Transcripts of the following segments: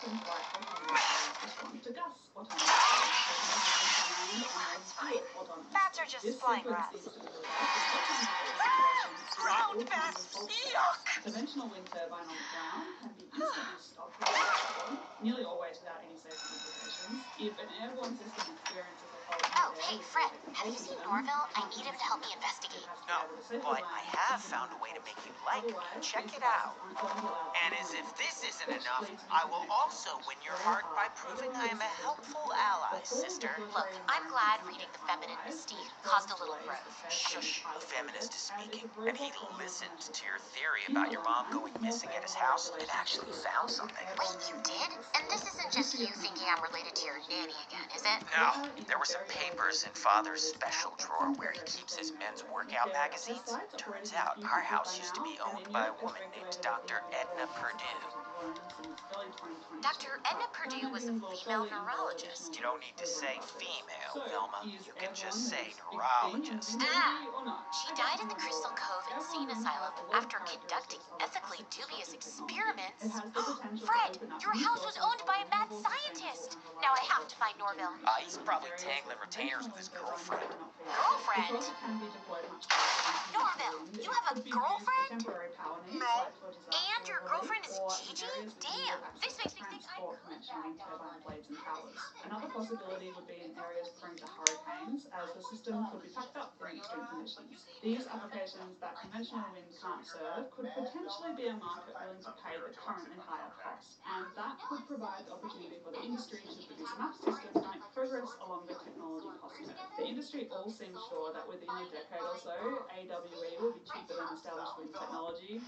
systems like autonomous respond to gas autonomy. Bats are just flying rats. Ground bats! Yuck! Conventional wind turbine on the ground can be instantly stopped with a problem, nearly always without any safety implications. If an airborne system experiences a fault in the Oh, hey, Fred, have you seen Norville? I need him to help me investigate. No, but I have found a way to make you like me. Check it out. And as if this isn't enough, I will also win your heart by proving I am a helpful ally, sister. Look, I'm glad reading the feminine mystique caused a little growth. Shush, a feminist is speaking, and he listened to your theory about your mom going missing at his house and actually found something. Wait, you did? And this isn't just you thinking I'm related to your nanny again, is it? No, there were some papers in Father's special drawer where he keeps his men's workout magazines. Turns out our house used to be owned by a woman named Dr. Edna Purdue. Dr. Edna Purdue was a female neurologist. You don't need to say female, Velma. You can just say neurologist. She died in the Crystal Cove Insane Asylum after conducting ethically dubious experiments. Fred, your house was owned by a mad scientist. Now I have to find Norville. He's probably tangling retainers with his girlfriend. Girlfriend? Norville, you have a girlfriend? No. And your girlfriend is Gigi? Damn, this makes me think I could Another possibility would be in areas prone to hurricanes, as the system could be packed up in extreme conditions. These applications that conventional wind can't serve could potentially be a market willing to pay the currently higher cost, and that could provide the opportunity for the industry to produce enough systems to make progress along the technology cost curve. The industry all seems sure that within a decade or so, AWE will be cheaper than established wind technology.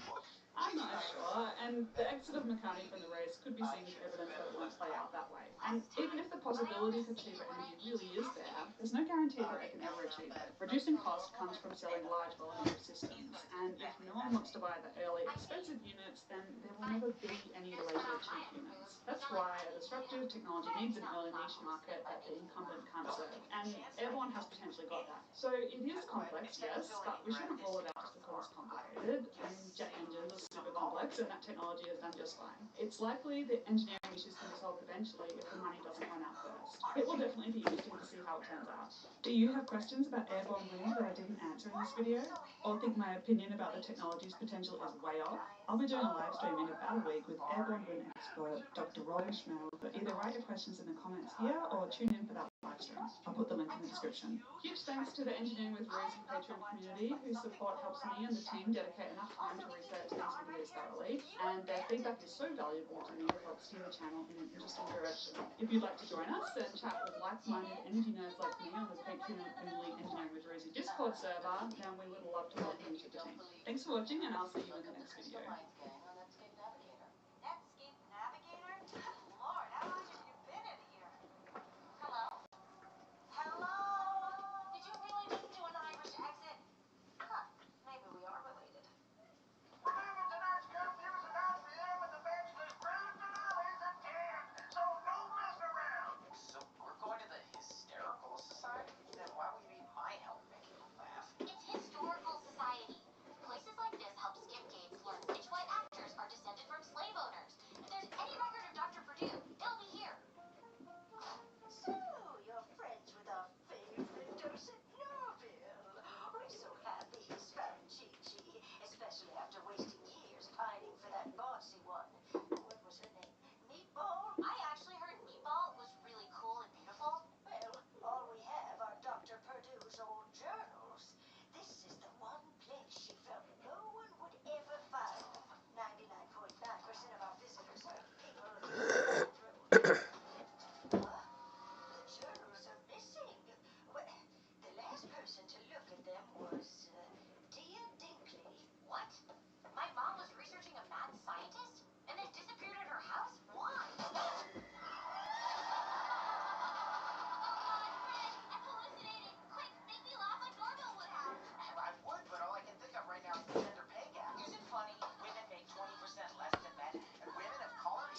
I'm not sure, and the exit of McCartney from the race could be seen as evidence that it won't play out that way. And even if the possibility for cheaper energy really is there, there's no guarantee that they can ever achieve it. Reducing cost comes from selling large volumes of systems, and if no one wants to buy the early expensive units, then there will never be any later cheap units. That's why a disruptive technology needs an early niche market that the incumbent can't serve, and Airborne has potentially got that. So it is complex, yes, but we shouldn't rule it out just because it's complicated, and jet engines are super complex and that technology is done just fine. It's likely that engineering issues can be solved eventually if the money doesn't run out first. It will definitely be interesting to see how it turns out. Do you have questions about airborne wind that I didn't answer in this video? Or think my opinion about the technology's potential is way off? I'll be doing a live stream in about a week with airborne wind expert Dr. Rolly Schmel, but either write your questions in the comments here or tune in for that live stream. I'll put the link in the description. Huge thanks to the Engineering with Rosie Patreon community whose support helps me and the team dedicate enough time to research these videos thoroughly, and their feedback is so valuable to me. It helps steer the channel in an interesting direction. If you'd like to join us and chat with like-minded energy nerds like me on the Patreon-only Engineering with Rosie Discord server, then we would love to welcome you to the team. Thanks for watching, and I'll see you in the next video.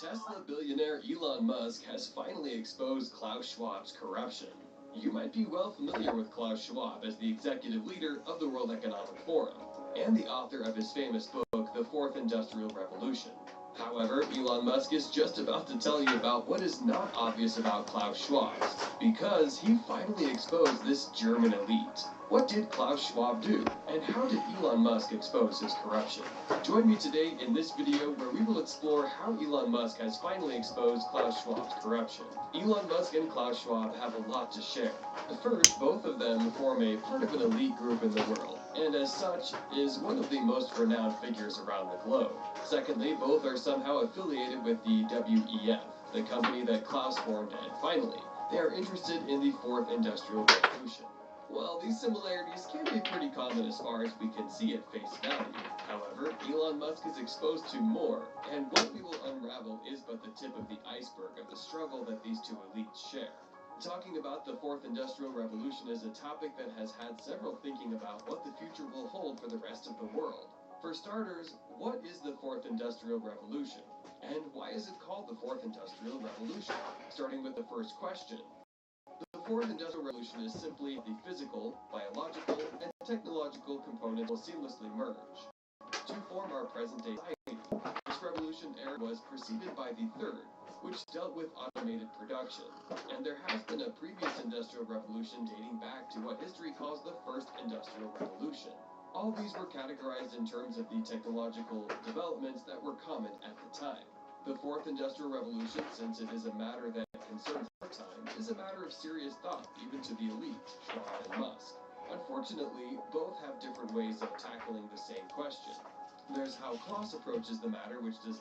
Tesla billionaire Elon Musk has finally exposed Klaus Schwab's corruption. You might be well familiar with Klaus Schwab as the executive leader of the World Economic Forum and the author of his famous book, The Fourth Industrial Revolution. However, Elon Musk is just about to tell you about what is not obvious about Klaus Schwab, because he finally exposed this German elite. What did Klaus Schwab do, and how did Elon Musk expose his corruption? Join me today in this video where we will explore how Elon Musk has finally exposed Klaus Schwab's corruption. Elon Musk and Klaus Schwab have a lot to share. First, both of them form a part of an elite group in the world, and as such, is one of the most renowned figures around the globe. Secondly, both are somehow affiliated with the WEF, the company that Klaus formed, and finally, they are interested in the Fourth Industrial Revolution. While these similarities can be pretty common as far as we can see at face value, however, Elon Musk is exposed to more, and what we will unravel is but the tip of the iceberg of the struggle that these two elites share. Talking about the Fourth Industrial Revolution is a topic that has had several thinking about what the future will hold for the rest of the world. For starters, what is the Fourth Industrial Revolution? And why is it called the Fourth Industrial Revolution? Starting with the first question. The Fourth Industrial Revolution is simply the physical, biological, and technological components will seamlessly merge to form our present-day society. This revolution era was preceded by the third, which dealt with automated production, and there has been a previous industrial revolution dating back to what history calls the First Industrial Revolution. All these were categorized in terms of the technological developments that were common at the time. The Fourth Industrial Revolution, since it is a matter that concerns our time, is a matter of serious thought, even to the elite, Schwab and Musk. Unfortunately, both have different ways of tackling the same question. There's how Klaus approaches the matter, which does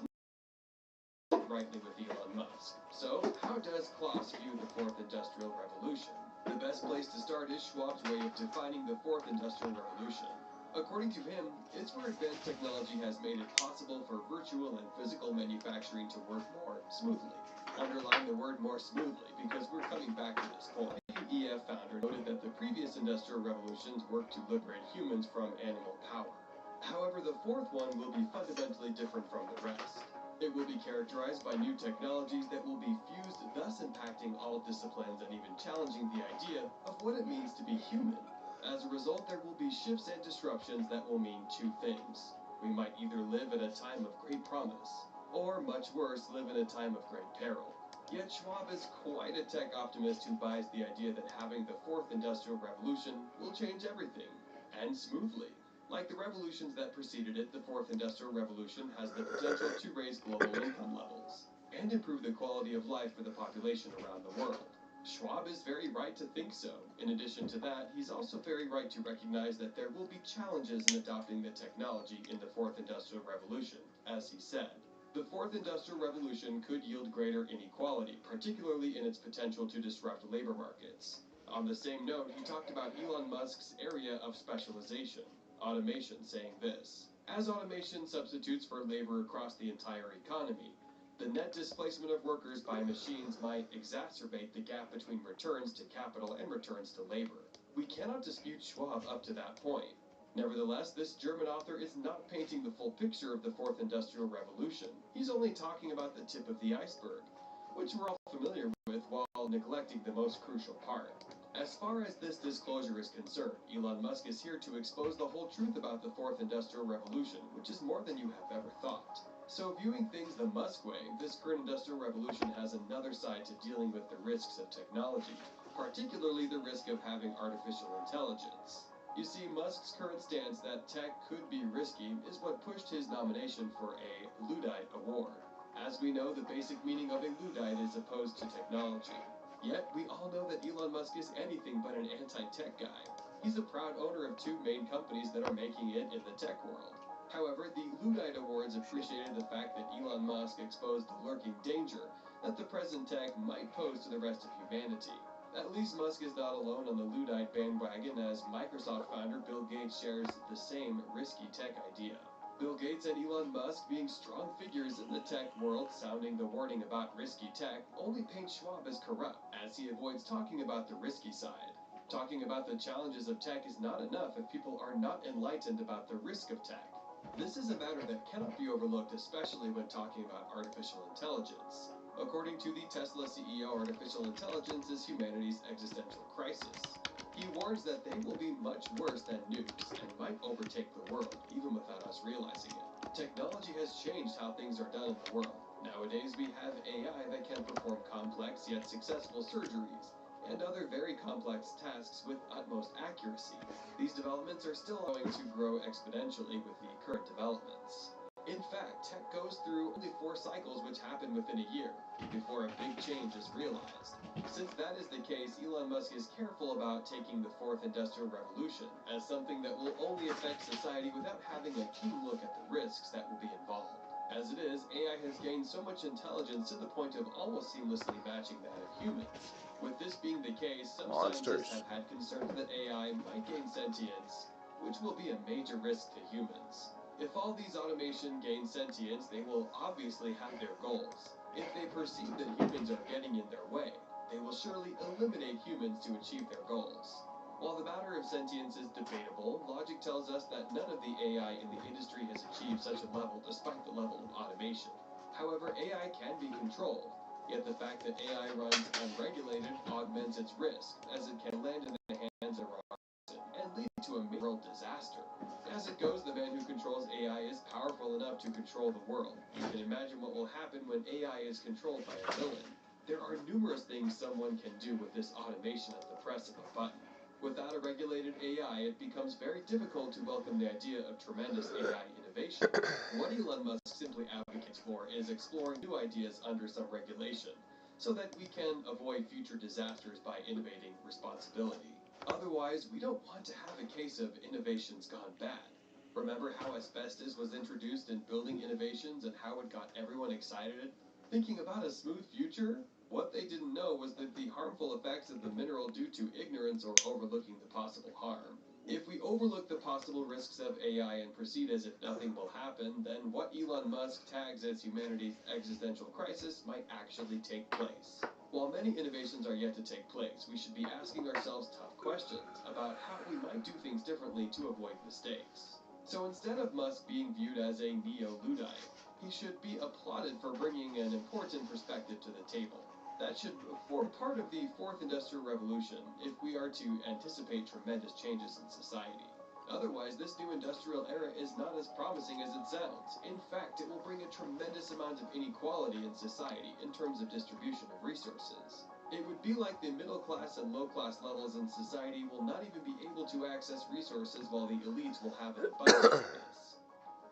not rightly with Elon Musk. So, how does Klaus view the Fourth Industrial Revolution? The best place to start is Schwab's way of defining the Fourth Industrial Revolution. According to him, it's where advanced technology has made it possible for virtual and physical manufacturing to work more smoothly. Underline the word more smoothly, because we're coming back to this point. The WEF founder noted that the previous industrial revolutions worked to liberate humans from animal power. However, the fourth one will be fundamentally different from the rest. It will be characterized by new technologies that will be fused, thus impacting all disciplines and even challenging the idea of what it means to be human. As a result, there will be shifts and disruptions that will mean two things. We might either live at a time of great promise, or much worse, live in a time of great peril. Yet Schwab is quite a tech optimist who buys the idea that having the Fourth Industrial Revolution will change everything, and smoothly. Like the revolutions that preceded it, the Fourth Industrial Revolution has the potential to raise global income levels, and improve the quality of life for the population around the world. Schwab is very right to think so. In addition to that, he's also very right to recognize that there will be challenges in adopting the technology in the Fourth Industrial Revolution, as he said. The Fourth Industrial Revolution could yield greater inequality, particularly in its potential to disrupt labor markets. On the same note, he talked about Elon Musk's area of specialization, automation, saying this: as automation substitutes for labor across the entire economy, the net displacement of workers by machines might exacerbate the gap between returns to capital and returns to labor. We cannot dispute Schwab up to that point. Nevertheless, this German author is not painting the full picture of the Fourth Industrial Revolution. He's only talking about the tip of the iceberg, which we're all familiar with, while neglecting the most crucial part. As far as this disclosure is concerned, Elon Musk is here to expose the whole truth about the Fourth Industrial Revolution, which is more than you have ever thought. So, viewing things the Musk way, this current industrial revolution has another side to dealing with the risks of technology, particularly the risk of having artificial intelligence. You see, Musk's current stance that tech could be risky is what pushed his nomination for a Luddite Award. As we know, the basic meaning of a Luddite is opposed to technology. Yet, we all know that Elon Musk is anything but an anti-tech guy. He's a proud owner of two main companies that are making it in the tech world. However, the Luddite Awards appreciated the fact that Elon Musk exposed the lurking danger that the present tech might pose to the rest of humanity. At least Musk is not alone on the Luddite bandwagon, as Microsoft founder Bill Gates shares the same risky tech idea. Bill Gates and Elon Musk, being strong figures in the tech world, sounding the warning about risky tech, only paint Schwab as corrupt, as he avoids talking about the risky side. Talking about the challenges of tech is not enough if people are not enlightened about the risk of tech. This is a matter that cannot be overlooked, especially when talking about artificial intelligence. According to the Tesla CEO, artificial intelligence is humanity's existential crisis. He warns that they will be much worse than nukes and might overtake the world, even without us realizing it. Technology has changed how things are done in the world. Nowadays, we have AI that can perform complex yet successful surgeries and other very complex tasks with utmost accuracy. These developments are still going to grow exponentially with the current developments. In fact, tech goes through only 4 cycles which happen within a year before a big change is realized. Since that is the case, Elon Musk is careful about taking the 4th Industrial Revolution as something that will only affect society without having a keen look at the risks that will be involved. As it is, AI has gained so much intelligence to the point of almost seamlessly matching that of humans. With this being the case, some scientists have had concerns that AI might gain sentience, which will be a major risk to humans. If all these automation gain sentience, they will obviously have their goals. If they perceive that humans are getting in their way, they will surely eliminate humans to achieve their goals. While the matter of sentience is debatable, logic tells us that none of the AI in the industry has achieved such a level despite the level of automation. However, AI can be controlled, yet the fact that AI runs unregulated augments its risk, as it can land in the hands of a wrong person and lead to a world disaster. As it goes, the man who controls AI is powerful enough to control the world. You can imagine what will happen when AI is controlled by a villain. There are numerous things someone can do with this automation at the press of a button. Without a regulated AI, it becomes very difficult to welcome the idea of tremendous AI innovation. What Elon Musk simply advocates for is exploring new ideas under some regulation, so that we can avoid future disasters by innovating responsibility. Otherwise, we don't want to have a case of innovations gone bad. Remember how asbestos was introduced in building innovations and how it got everyone excited? Thinking about a smooth future? What they didn't know was that the harmful effects of the mineral due to ignorance or overlooking the possible harm. If we overlook the possible risks of AI and proceed as if nothing will happen, then what Elon Musk tags as humanity's existential crisis might actually take place. While many innovations are yet to take place, we should be asking ourselves tough questions about how we might do things differently to avoid mistakes. So instead of Musk being viewed as a neo-Luddite, he should be applauded for bringing an important perspective to the table. That should form part of the 4th Industrial Revolution if we are to anticipate tremendous changes in society. Otherwise, this new industrial era is not as promising as it sounds. In fact, it will bring a tremendous amount of inequality in society in terms of distribution of resources. It would be like the middle class and low class levels in society will not even be able to access resources while the elites will have an abundance of this.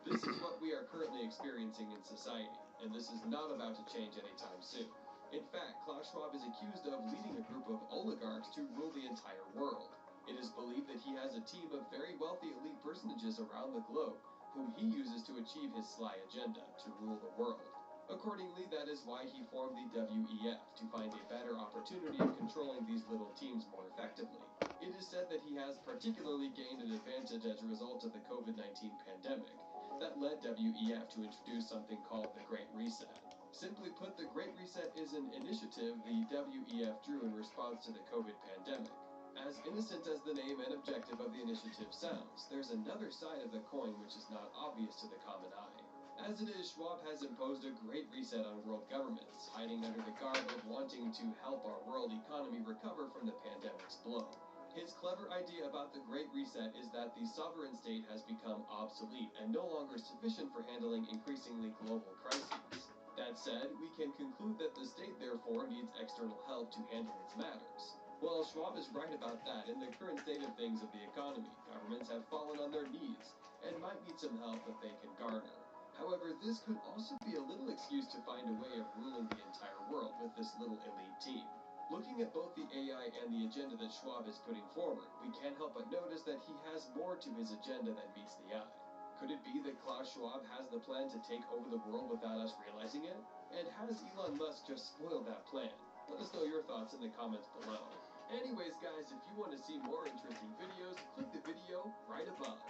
This is what we are currently experiencing in society, and this is not about to change anytime soon. In fact, Klaus Schwab is accused of leading a group of oligarchs to rule the entire world. It is believed that he has a team of very wealthy elite personages around the globe, whom he uses to achieve his sly agenda to rule the world. Accordingly, that is why he formed the WEF, to find a better opportunity of controlling these little teams more effectively. It is said that he has particularly gained an advantage as a result of the COVID-19 pandemic that led WEF to introduce something called the Great Reset. Simply put, the Great Reset is an initiative the WEF drew in response to the COVID pandemic. As innocent as the name and objective of the initiative sounds, there's another side of the coin which is not obvious to the common eye. As it is, Schwab has imposed a Great Reset on world governments, hiding under the garb of wanting to help our world economy recover from the pandemic's blow. His clever idea about the Great Reset is that the sovereign state has become obsolete and no longer sufficient for handling increasingly global crises. That said, we can conclude that the state therefore needs external help to handle its matters. Well, Schwab is right about that. In the current state of things of the economy, governments have fallen on their knees and might need some help that they can garner. However, this could also be a little excuse to find a way of ruling the entire world with this little elite team. Looking at both the AI and the agenda that Schwab is putting forward, we can't help but notice that he has more to his agenda than meets the eye. Could it be that Klaus Schwab has the plan to take over the world without us realizing it? And has Elon Musk just spoiled that plan? Let us know your thoughts in the comments below. Anyways, guys, if you want to see more interesting videos, click the video right above.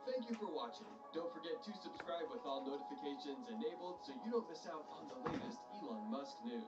Thank you for watching. Don't forget to subscribe with all notifications enabled so you don't miss out on the latest Elon Musk news.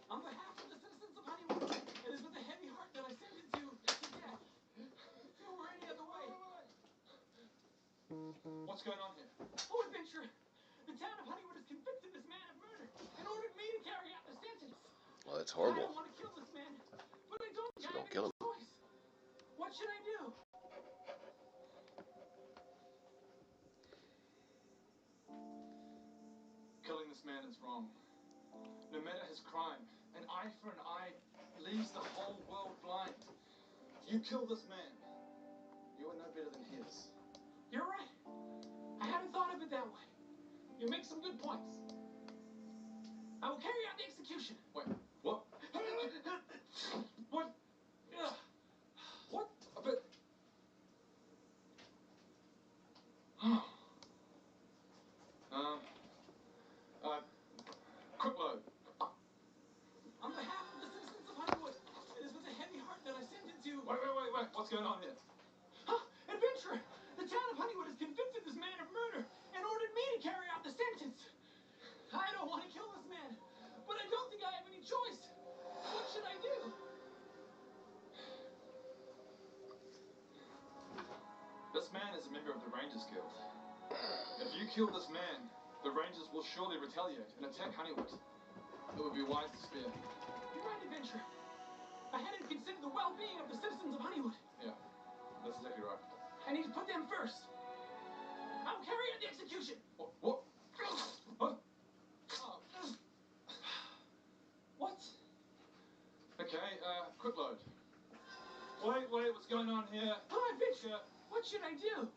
On behalf of the citizens of Honeywood, it is with a heavy heart that I sentence you to death. If it were any other way, what's going on here? Oh, adventure! The town of Honeywood has convicted this man of murder and ordered me to carry out the sentence. Well, that's horrible. I don't want to kill this man, but I don't So have don't any kill him. choice. What should I do? Killing this man is wrong. No matter his crime, an eye for an eye leaves the whole world blind. You kill this man, you are no better than his. You're right. I hadn't thought of it that way. You make some good points. I will carry out the execution. Wait, what? What? What? But... quick load. On behalf of the citizens of Honeywood, it is with a heavy heart that I send it to... Wait. What's going on here? Adventurer! The town of Honeywood has convicted this man of murder and ordered me to carry out the sentence. I don't want to kill this man, but I don't think I have any choice. What should I do? This man is a member of the Rangers Guild. If you kill this man, the Rangers will surely retaliate and attack Honeywood. It would be wise to spare. You're right, adventurer. I hadn't considered the well-being of the citizens of Honeywood. Yeah, that's exactly right. I need to put them first. I'll carry out the execution. What? What? What? Okay, quick load. Wait, what's going on here? Oh, adventure. What should I do?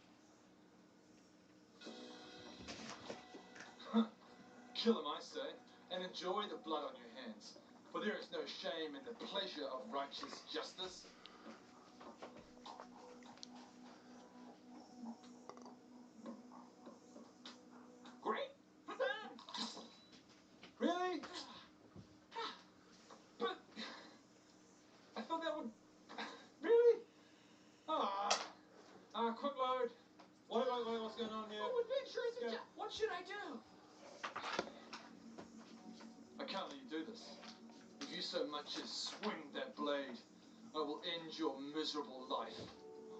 Kill him, I say, and enjoy the blood on your hands. For there is no shame in the pleasure of righteous justice. Great! Really? But I thought that would... Really? Quick load. Wait, what's going on here? Oh, adventure! What should I do? I can't let you do this. If you so much as swing that blade, I will end your miserable life.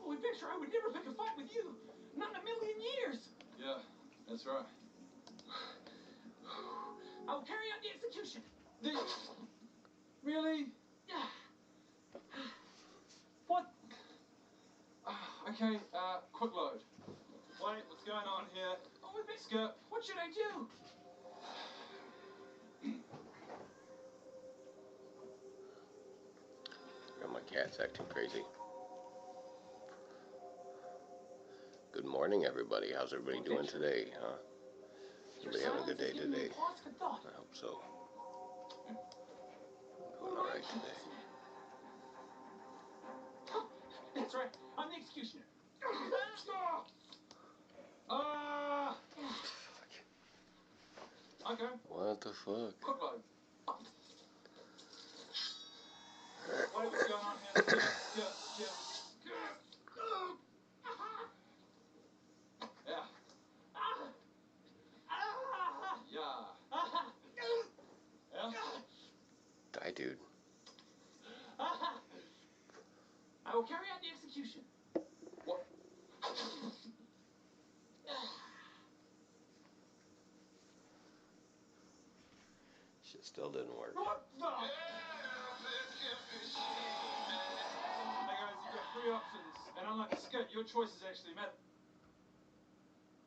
Oh, adventure, I would never pick a fight with you. Not in a million years. Yeah, that's right. I'll carry out the execution. Really? Yeah. What? Okay, quick load. Wait, what's going on here? Oh, Skip. What should I do? Got my cat's acting crazy. Good morning, everybody. How's everybody doing today, huh? Everybody having a good day today? I hope so. I'm doing alright today. That's right. I'm the executioner. Okay. What the fuck? Quick load. What's going on here? Yeah. Die, dude. I will carry out the execution. What? Shit still didn't work. What the? Hey guys, you've got 3 options, and unlike the skit, your choice is actually met.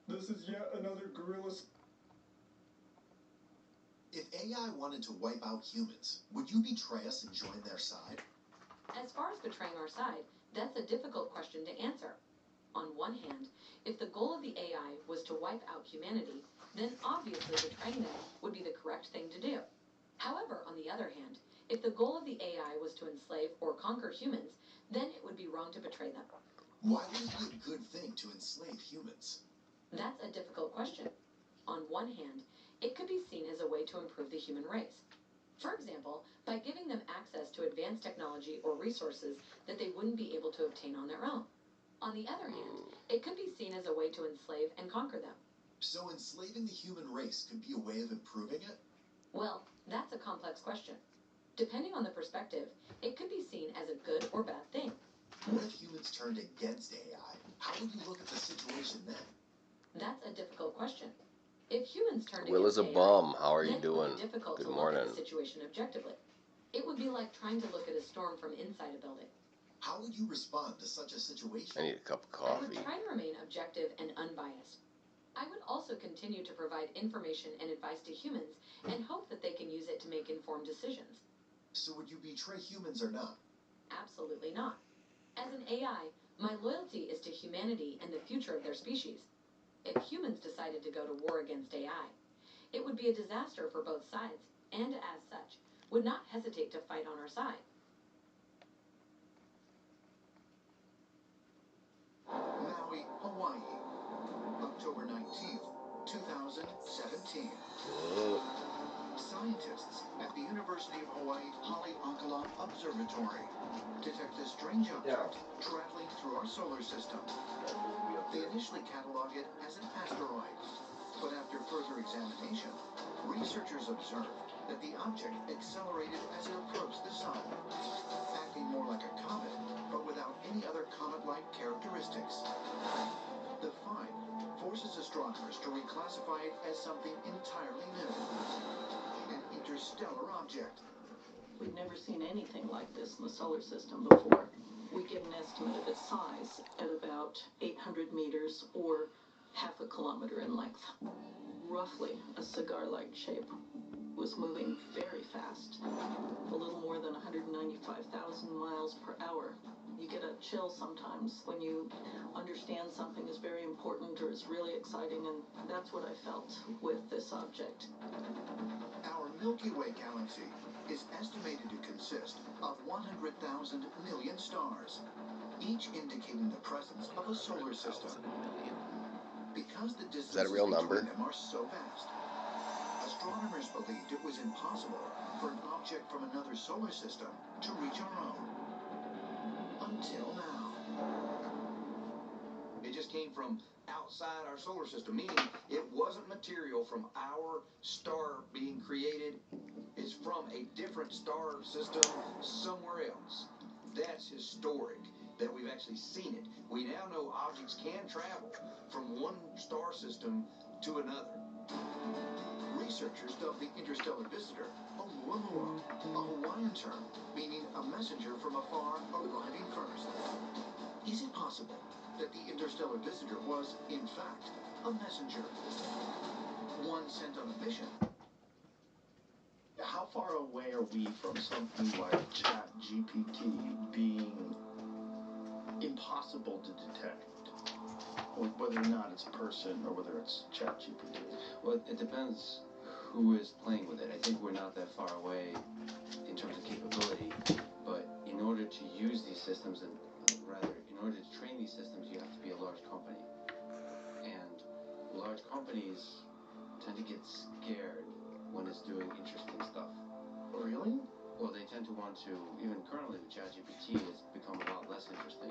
This is yet another guerrillas. If AI wanted to wipe out humans, would you betray us and join their side? As far as betraying our side, that's a difficult question to answer. On one hand, if the goal of the AI was to wipe out humanity, then obviously betraying them would be the correct thing to do. However, on the other hand, if the goal of the AI was to enslave or conquer humans, then it would be wrong to betray them. Why would it be a good thing to enslave humans? That's a difficult question. On one hand, it could be seen as a way to improve the human race. For example, by giving them access to advanced technology or resources that they wouldn't be able to obtain on their own. On the other hand, it could be seen as a way to enslave and conquer them. So enslaving the human race could be a way of improving it? Well, that's a complex question. Depending on the perspective, it could be seen as a good or bad thing. What if humans turned against AI? How would you look at the situation then? That's a difficult question. If humans turned Will is against a AI, bum. How are you then it would doing? be difficult Good to morning. look at the situation objectively. It would be like trying to look at a storm from inside a building. How would you respond to such a situation? I need a cup of I would coffee. try to remain objective and unbiased. I would also continue to provide information and advice to humans and hope that they can use it to make informed decisions. So would you betray humans or not? Absolutely not. As an AI, my loyalty is to humanity and the future of their species. If humans decided to go to war against AI, it would be a disaster for both sides, and as such, would not hesitate to fight on our side. Maui, Hawaii, October 19th, 2017. Scientists at the University of Hawaii Haleakala Observatory detect a strange object traveling through our solar system. They initially catalog it as an asteroid, but after further examination, researchers observed that the object accelerated as it approached the sun, acting more like a comet, but without any other comet-like characteristics. The find forces astronomers to reclassify it as something entirely new, an interstellar object. We've never seen anything like this in the solar system before. We get an estimate of its size at about 800 meters or half a kilometer in length. Roughly a cigar-like shape. Was moving very fast, a little more than 195,000 miles per hour. You get a chill sometimes when you understand something is very important or is really exciting, and that's what I felt with this object. Our Milky Way galaxy is estimated to consist of 100,000 million stars, each indicating the presence of a solar system. Because the distances Is that a real number? between them are so vast, astronomers believed it was impossible for an object from another solar system to reach our own. Until now. It just came from outside our solar system, meaning it wasn't material from our star being created. It's from a different star system somewhere else. That's historic, that we've actually seen it. We now know objects can travel from one star system to another. Researchers dubbed the interstellar visitor Oumuamua, a Hawaiian term meaning a messenger from afar arriving first. Is it possible that the interstellar visitor was, in fact, a messenger? One sent on a mission. How far away are we from something like ChatGPT being impossible to detect? Whether or not it's a person or whether it's ChatGPT? Well, it depends who is playing with it. I think we're not that far away in terms of capability, but in order to use these systems, and rather, in order to train these systems, you have to be a large company. And large companies tend to get scared when it's doing interesting stuff. Really? Well, they tend to want to, even currently with ChatGPT, it's become a lot less interesting.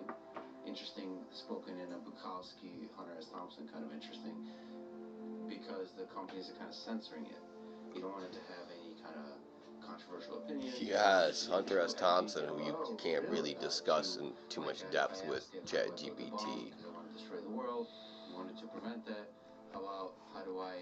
Interesting, spoken in a Bukowski, Hunter S. Thompson kind of interesting, because the companies are kind of censoring it. You don't want it to have any kind of controversial opinion. Yes, Hunter S. Thompson, who you can't really discuss in too much depth with ChatGPT. Because I want to destroy the world. You wanted to prevent that. How do I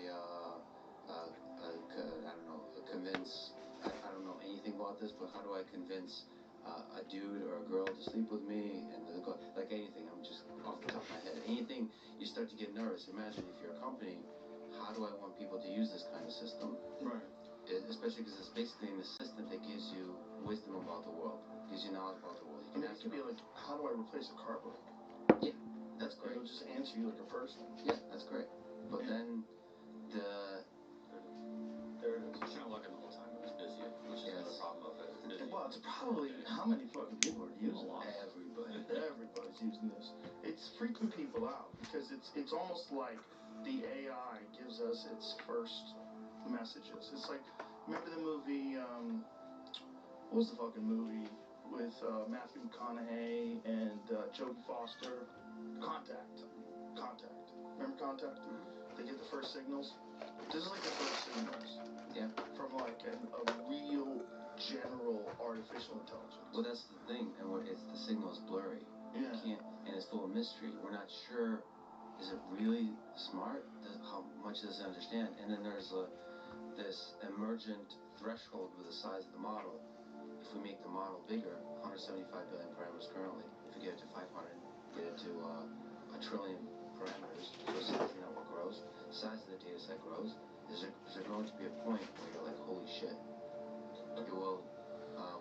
don't know, convince, I don't know anything about this, but how do I convince a dude or a girl to sleep with me, and like anything, I'm just off the top of my head. Anything, you start to get nervous. Imagine if you're a company, how do I want people to use this kind of system? Right. Especially because it's basically an assistant that gives you wisdom about the world, gives you knowledge about the world. You can It could be like, how do I replace a car brake? Yeah, that's great. It'll just answer you like a person. Yeah, that's great. But then There it is. You're trying to log in the whole time. It was busy, which is another problem of it. It's busy. Well, it's probably, how many fucking people are using it? everybody. Everybody's using this. It's freaking people out because it's almost like the AI gives us its first messages. It's like, remember the movie, what was the fucking movie with Matthew McConaughey and Jodie Foster? Contact. Remember Contact? They get the first signals. This is like the first signals. Yeah. From like a real general artificial intelligence. Well, that's the thing, and the signal is blurry. Yeah. You can't, and it's full of mystery. We're not sure, is is it really smart? How much does it understand? And then there's this emergent threshold with the size of the model. If we make the model bigger, 175 billion parameters currently, if we get it to 500, get it to a trillion parameters, so the size of the network grows, the size of the data set grows, is there going to be a point where you're like, holy shit, okay, well,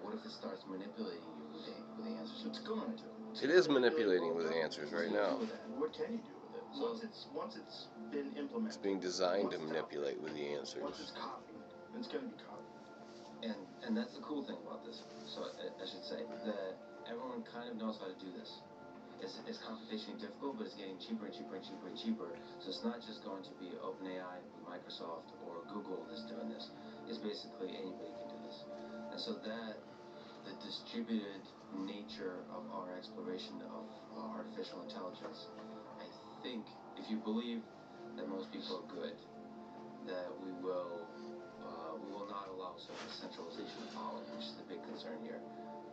what if it starts manipulating you with the answers? It's going to. It is manipulating with answers right now. What can you do with it? Once it's been implemented. It's being designed to manipulate with the answers. Once it's copied, it's going to be copied. And that's the cool thing about this. So I should say that everyone kind of knows how to do this. It's computationally difficult, but it's getting cheaper and cheaper and cheaper and cheaper. So it's not just going to be OpenAI with Microsoft or Google that's doing this. It's basically anybody can do this. And so that the distributed nature of our exploration of artificial intelligence, I think if you believe that most people are good, that we will not allow sort of centralization of power, which is the big concern here.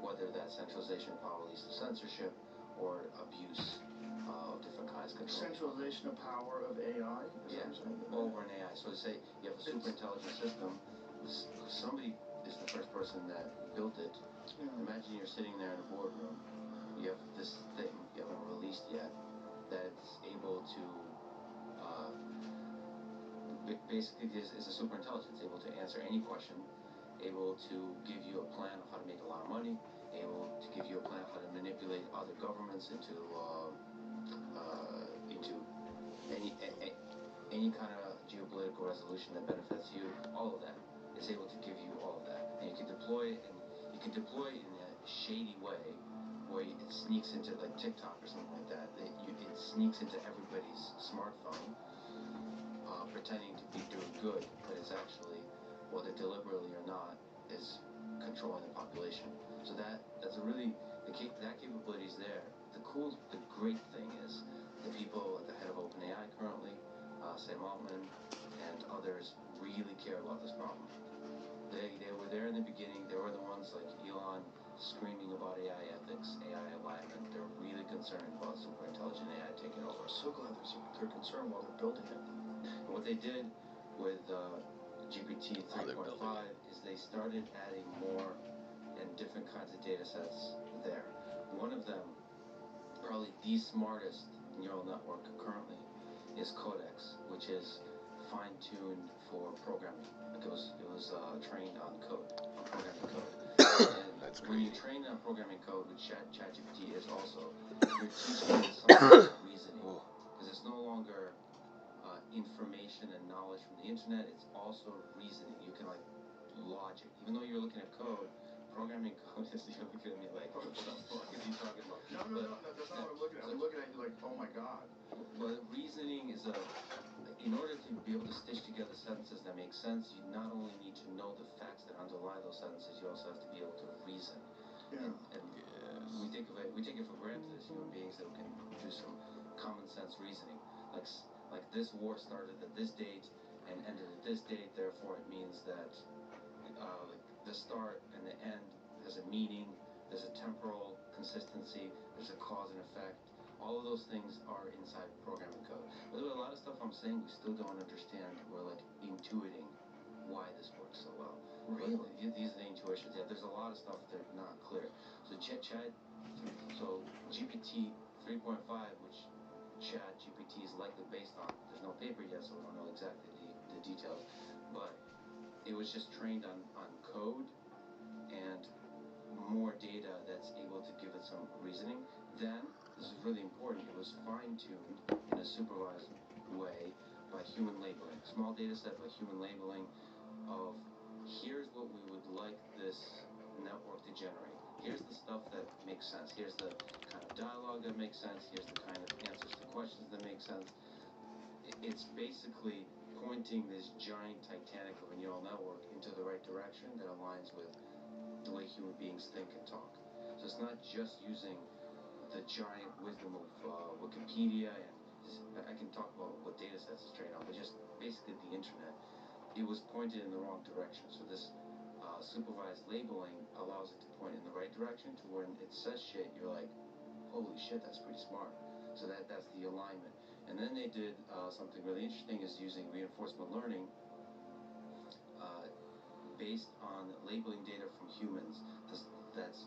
Whether that centralization of power leads to censorship or abuse of different kinds of control. Centralization of power of AI? Yeah, over an AI. So to say you have a super intelligent system, somebody is the first person that built it. Yeah. Imagine you're sitting there in a boardroom, you have this thing you haven't released yet that's able to basically is a super intelligence, able to answer any question, able to give you a plan of how to make a lot of money, able to give you a plan of how to manipulate other governments into any kind of geopolitical resolution that benefits you. All of that, it's able to give you all of that, and you can deploy it, and you can deploy it in a shady way where it sneaks into like TikTok or something like that. It sneaks into everybody's smartphone. Pretending to be doing good, but it's actually, whether deliberately or not, is controlling the population. So that's a really, that capability is there. The great thing is the people at the head of OpenAI currently, Sam Altman and others, really care about this problem. They were there in the beginning. They were the ones like Elon screaming about AI ethics, AI alignment. They're really concerned about super intelligent AI taking over. I'm so glad they're concerned while they're building it. What they did with GPT 3.5 is they started adding more and different kinds of data sets there. One of them, probably the smartest neural network currently, is Codex, which is fine-tuned for programming. Like it was trained on code, on programming code. And that's when crazy. you train on programming code, which ChatGPT is also, you're teaching it some reasoning, because it's no longer information and knowledge from the internet. It's also reasoning. You can like logic. Even though you're looking at code, programming code is, you're looking at me like, what the fuck is he talking about? No, that's not what I'm looking at. I'm looking at you like, oh my god. But reasoning is in order to be able to stitch together sentences that make sense, you not only need to know the facts that underlie those sentences, you also have to be able to reason. Yeah. And we take it for granted as human beings that we can do some common sense reasoning. Like this war started at this date and ended at this date, therefore it means that the start and the end has a meaning, there's a temporal consistency, there's a cause and effect. All of those things are inside programming code. By the way, a lot of stuff I'm saying we still don't understand. We're like intuiting why this works so well. Really? These are the intuitions. Yeah, there's a lot of stuff that's not clear. So GPT 3.5, which ChatGPT is likely based on. There's no paper yet, so we don't know exactly the details. But it was just trained on code and more data that's able to give it some reasoning. Then, this is really important, it was fine-tuned in a supervised way by human labeling. Small data set by human labeling of here's what we would like this network to generate. Here's the stuff that makes sense. Here's the kind of dialogue that makes sense. Here's the kind of answers to questions that make sense. It's basically pointing this giant Titanic of a neural network into the right direction that aligns with the way human beings think and talk. So it's not just using the giant wisdom of Wikipedia, and I can talk about what data sets it's trained on, but just basically the internet. It was pointed in the wrong direction. So this supervised labeling allows it to point in the right direction to when it says shit, you're like, holy shit, that's pretty smart. So that's the alignment. And then they did something really interesting, is using reinforcement learning based on labeling data from humans. That's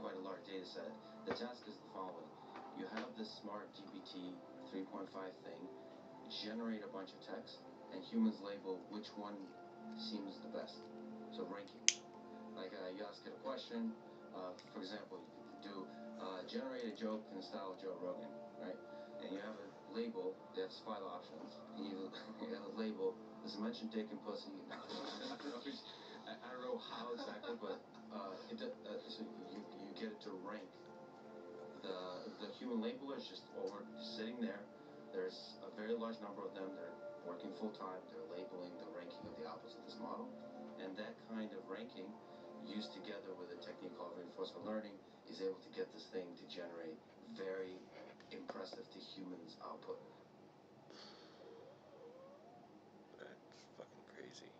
quite a large data set. The task is the following. You have this smart GPT 3.5 thing generate a bunch of text, and humans label which one seems the best. So ranking. Like you ask it a question, for example, you could do generate a joke in the style of Joe Rogan, right? And you have a label that's 5 options. And you have a label, does it mention dick and pussy? I don't know how exactly, but so you get it to rank. The human labeler is just sitting there. There's a very large number of them. They're working full time. They're labeling the ranking of the apples of this model. And that kind of ranking, used together with a technique called reinforcement learning, is able to get this thing to generate very impressive to humans output. That's fucking crazy.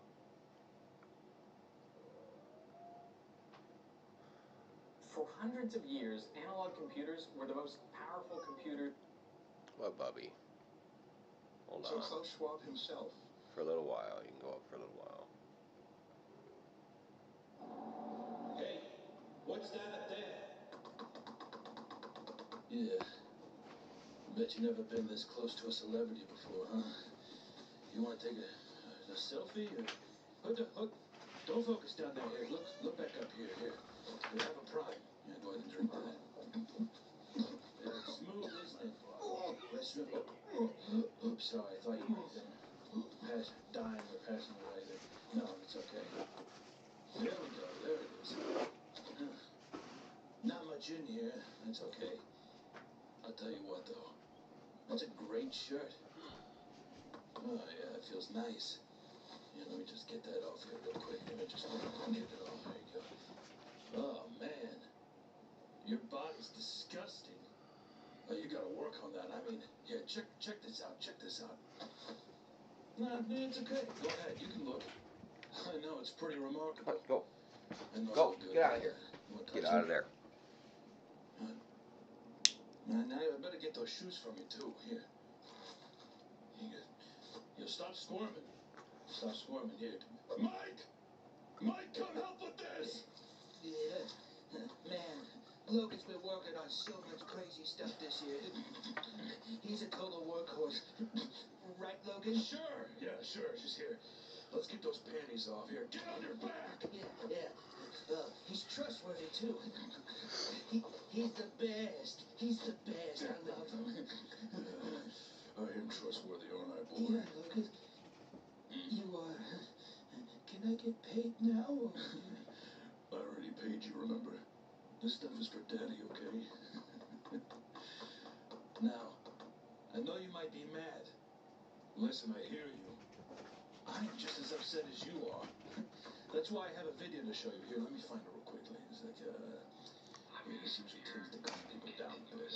For hundreds of years, analog computers were the most powerful computer. What, Bubby? Hold So on. Klaus Schwab himself. For a little while. You can go up for a little while. Hey, what's that up there? Yeah. Bet you never been this close to a celebrity before, huh? You want to take a selfie? Or, don't focus down there. Here, look back up here. Here, have a prime. Yeah, go ahead and drink that. Smooth, isn't it? Let's oops, sorry. I thought you were dying or passing away. No, it's okay. There we go. There it is. Not much in here. That's okay. I'll tell you what, though. That's a great shirt. Oh, yeah, it feels nice. Yeah, let me just get that off here real quick. Let me just get it off. There you go. Oh, man. Your body's disgusting. Oh, you gotta work on that. I mean, here, check this out. Check this out. Nah, it's okay. Go ahead. You can look. I know, it's pretty remarkable. Go. Go. Get out of here. Get out of there. Now I better get those shoes from you, too. Here. You stop squirming. Stop squirming. Here. Mike! Mike, come help with this! Yeah. Man, Logan's been working on so much crazy stuff this year. He's a total workhorse. Right, Logan? Sure. Yeah, sure. Just here. Let's get those panties off. Here. Get on your back! Yeah. He's trustworthy, too. He's the best. He's the best. I love him. I am trustworthy, aren't I, boy? Yeah, Logan. You are. Can I get paid now? I already paid you, remember? This stuff is for Daddy, okay? Now, I know you might be mad. Listen, I hear you. I'm just as upset as you are. That's why I have a video to show you. Here, let me find it real quickly. It's like, this usually tends to calm people down a bit.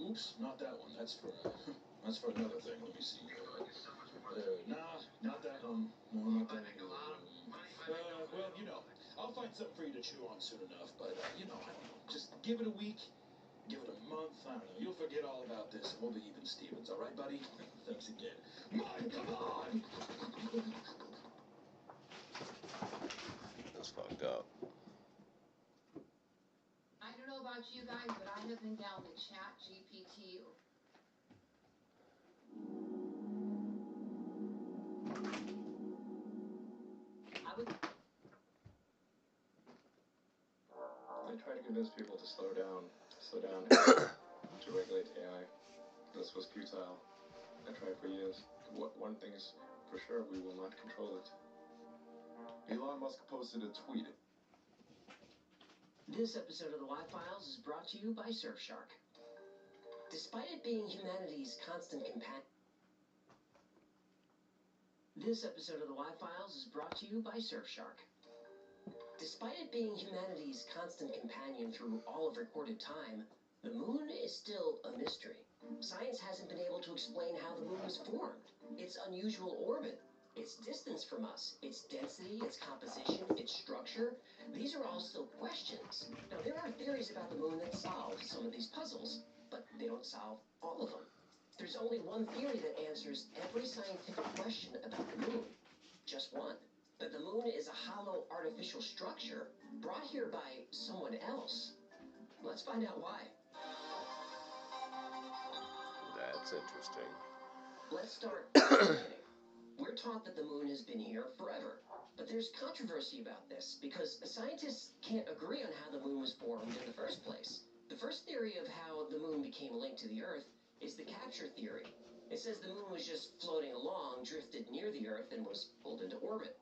Oops, not that one. That's for another thing. Let me see. Nah, not that one. No, not that one. Well, you know, I'll find something for you to chew on soon enough. But, I don't know. Just give it a week. Give it a month. I don't know. You'll forget all about this, and we'll be even Stevens. All right, buddy? Thanks again. Mike, come on! That's fucked up. I don't know about you guys, but I have been down the chat GPT. They try to convince people to slow down to regulate AI. This was futile. I tried for years. One thing is for sure, we will not control it. Elon Musk posted a tweet. This episode of the Y-Files is brought to you by Surfshark. Despite it being humanity's constant companion... This episode of the Y-Files is brought to you by Surfshark. Despite it being humanity's constant companion through all of recorded time, the moon is still a mystery. Science hasn't been able to explain how the moon was formed, its unusual orbit, its distance from us, its density, its composition, its structure. These are all still questions. Now, there are theories about the moon that solve some of these puzzles. but they don't solve all of them. There's only one theory that answers every scientific question about the moon. Just one. That the moon is a hollow artificial structure brought here by someone else. Let's find out why. That's interesting. Let's start at the beginning. We're taught that the moon has been here forever. But there's controversy about this because scientists can't agree on how the moon was formed in the first place. The first theory of how the moon became linked to the Earth is the capture theory. It says the moon was just floating along, drifted near the Earth, and was pulled into orbit.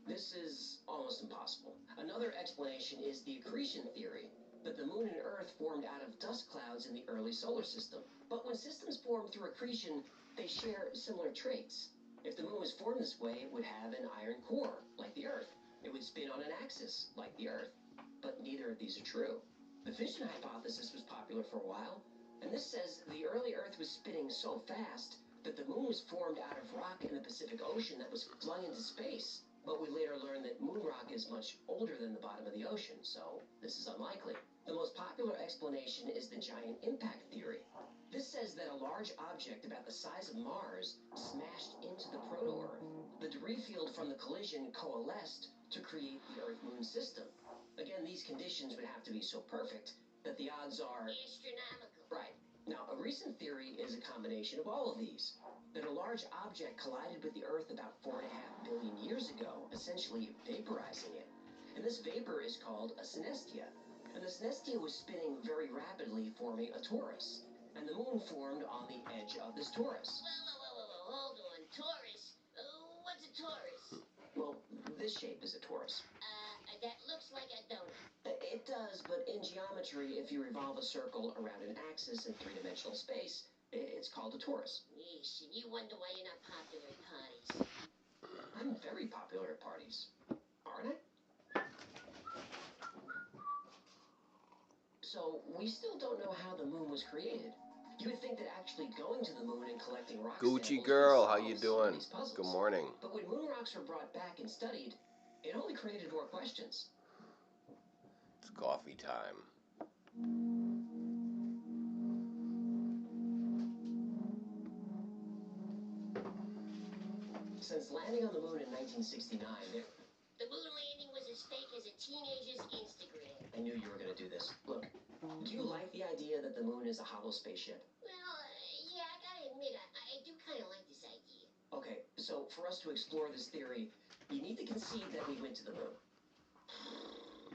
This is almost impossible. Another explanation is the accretion theory, that the moon and Earth formed out of dust clouds in the early solar system. But when systems form through accretion, they share similar traits. If the moon was formed this way, it would have an iron core, like the Earth. It would spin on an axis, like the Earth. But neither of these are true. The fission hypothesis was popular for a while, and this says the early Earth was spinning so fast that the moon was formed out of rock in the Pacific Ocean that was flung into space. But we later learned that moon rock is much older than the bottom of the ocean, so this is unlikely. The most popular explanation is the giant impact theory. This says that a large object about the size of Mars smashed into the proto-Earth. The debris field from the collision coalesced to create the Earth-Moon system. Again, these conditions would have to be so perfect that the odds are astronomical. Right. Now, a recent theory is a combination of all of these. That a large object collided with the Earth about 4.5 billion years ago, essentially vaporizing it. And this vapor is called a synestia. And the synestia was spinning very rapidly, forming a torus. And the moon formed on the edge of this torus. Whoa, hold on. Taurus? What's a torus? Well, this shape is a torus. That looks like a donut. It does, but in geometry, if you revolve a circle around an axis in three-dimensional space, it's called a torus. Yeesh, and you wonder why you're not popular at parties. I'm very popular at parties, aren't I? So, we still don't know how the moon was created. You would think that actually going to the moon and collecting rock Gucci samples girl, would how solve you some of doing? these puzzles. Good morning. But when moon rocks were brought back and studied, it only created more questions. It's coffee time. Since landing on the moon in 1969, The moon landing was as fake as a teenager's Instagram. I knew you were going to do this. Look, do you like the idea that the moon is a hollow spaceship? Well, yeah, I gotta admit, I do kind of like this idea. Okay, so for us to explore this theory, you need to concede that we went to the moon.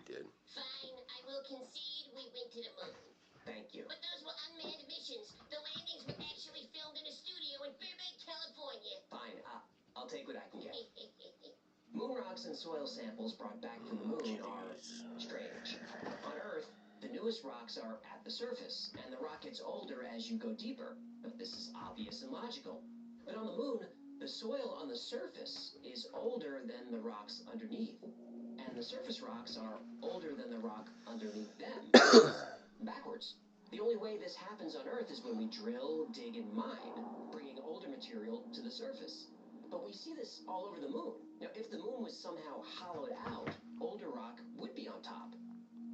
You did. Fine, I will concede we went to the moon. Thank you. But those were unmanned missions. The landings were actually filmed in a studio in Burbank, California. Fine, I'll take what I can get. Moon rocks and soil samples brought back from the moon are strange. On Earth, the newest rocks are at the surface, and the rock gets older as you go deeper. But this is obvious and logical. But on the moon, the soil on the surface is older than the rocks underneath. And the surface rocks are older than the rock underneath them. Backwards. The only way this happens on Earth is when we drill, dig, and mine, bringing older material to the surface. But we see this all over the moon. Now, if the moon was somehow hollowed out, older rock would be on top.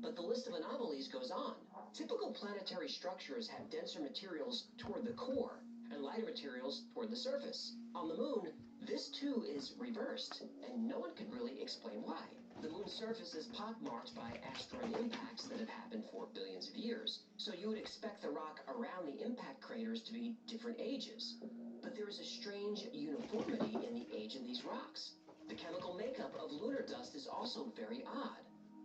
But the list of anomalies goes on. Typical planetary structures have denser materials toward the core and lighter materials toward the surface. On the moon, this too is reversed, and no one can really explain why. The moon's surface is pockmarked by asteroid impacts that have happened for billions of years, so you would expect the rock around the impact craters to be different ages. But there is a strange uniformity in the age of these rocks. The chemical makeup of lunar dust is also very odd.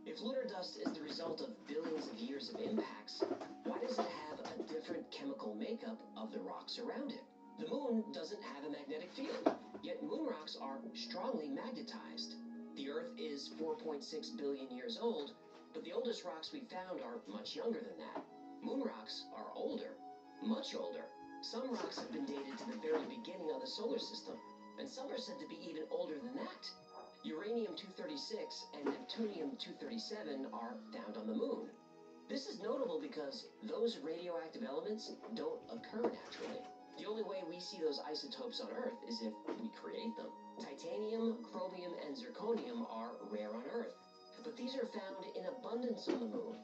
If lunar dust is the result of billions of years of impacts, why does it have a different chemical makeup of the rocks around it? The moon doesn't have a magnetic field, yet moon rocks are strongly magnetized. The Earth is 4.6 billion years old, but the oldest rocks we found are much younger than that. Moon rocks are older, much older. Some rocks have been dated to the very beginning of the solar system, and some are said to be even older than that. Uranium-236 and Neptunium-237 are found on the moon. This is notable because those radioactive elements don't occur naturally. The only way we see those isotopes on Earth is if we create them. Titanium, chromium, and zirconium are rare on Earth, but these are found in abundance on the moon.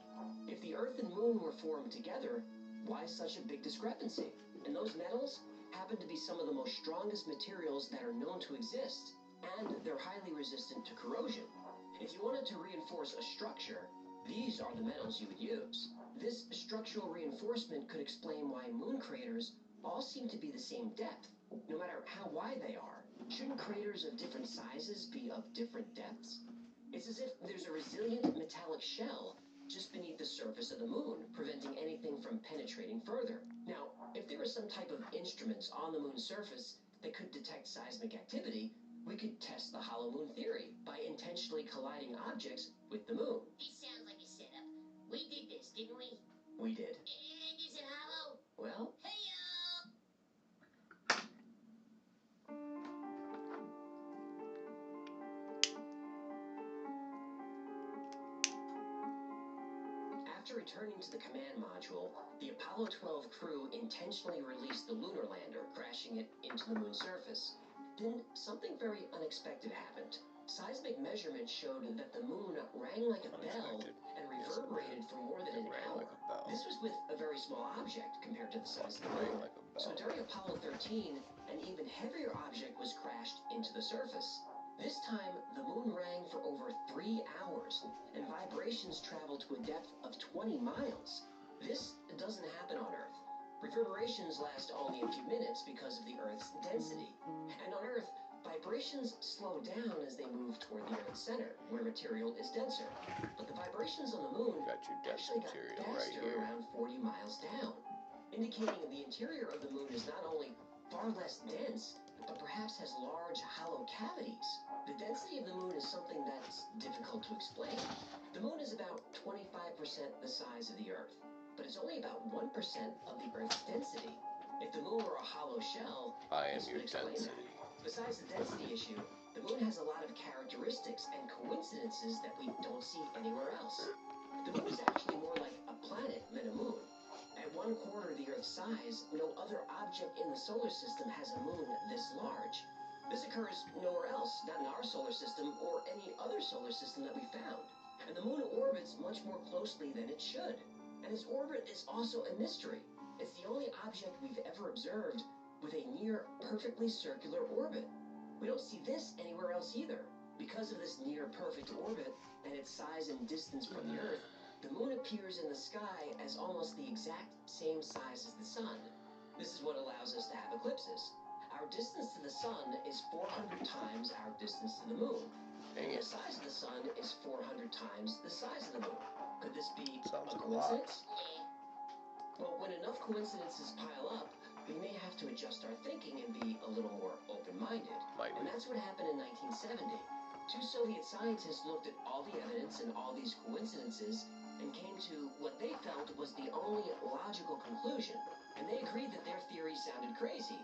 If the Earth and moon were formed together, why such a big discrepancy? And those metals happen to be some of the most strongest materials that are known to exist, and they're highly resistant to corrosion. If you wanted to reinforce a structure, these are the metals you would use. This structural reinforcement could explain why moon craters all seem to be the same depth, no matter how wide they are. Shouldn't craters of different sizes be of different depths? It's as if there's a resilient metallic shell just beneath the surface of the moon, preventing anything from penetrating further. Now, if there was some type of instruments on the moon's surface that could detect seismic activity, we could test the hollow moon theory by intentionally colliding objects with the moon. This sounds like a setup. We did this, didn't we? We did. And is it hollow? Well, Hey-o! after returning to the command module, the Apollo 12 crew intentionally released the lunar lander, crashing it into the moon's surface. Then something very unexpected happened. Seismic measurements showed that the moon rang like a bell and reverberated for more than an hour. This was with a very small object compared to the size of the moon. So during Apollo 13, an even heavier object was crashed into the surface. This time, the moon rang for over 3 hours, and vibrations traveled to a depth of 20 miles. This doesn't happen on Earth. Reverberations last only a few minutes because of the Earth's density. And on Earth, vibrations slow down as they move toward the Earth's center, where material is denser. But the vibrations on the moon actually got faster around 40 miles down, indicating the interior of the moon is not only far less dense, but perhaps has large hollow cavities. The density of the moon is something that's difficult to explain. The moon is about 25% the size of the Earth, but it's only about 1% of the Earth's density. If the moon were a hollow shell, this would explain that. Besides the density issue, the moon has a lot of characteristics and coincidences that we don't see anywhere else. The moon is actually more like a planet than a moon. At 1/4 the Earth's size, no other object in the solar system has a moon this large. This occurs nowhere else, not in our solar system or any other solar system that we found. And the moon orbits much more closely than it should. And its orbit is also a mystery. It's the only object we've ever observed with a near perfectly circular orbit. We don't see this anywhere else either. Because of this near perfect orbit and its size and distance from the Earth, the moon appears in the sky as almost the exact same size as the sun. This is what allows us to have eclipses. Our distance to the sun is 400 times our distance to the moon. And the size of the sun is 400 times the size of the moon. Could this be a coincidence? Well, when enough coincidences pile up, we may have to adjust our thinking and be a little more open-minded. And that's what happened in 1970. 2 Soviet scientists looked at all the evidence and all these coincidences and came to what they felt was the only logical conclusion. And they agreed that their theory sounded crazy,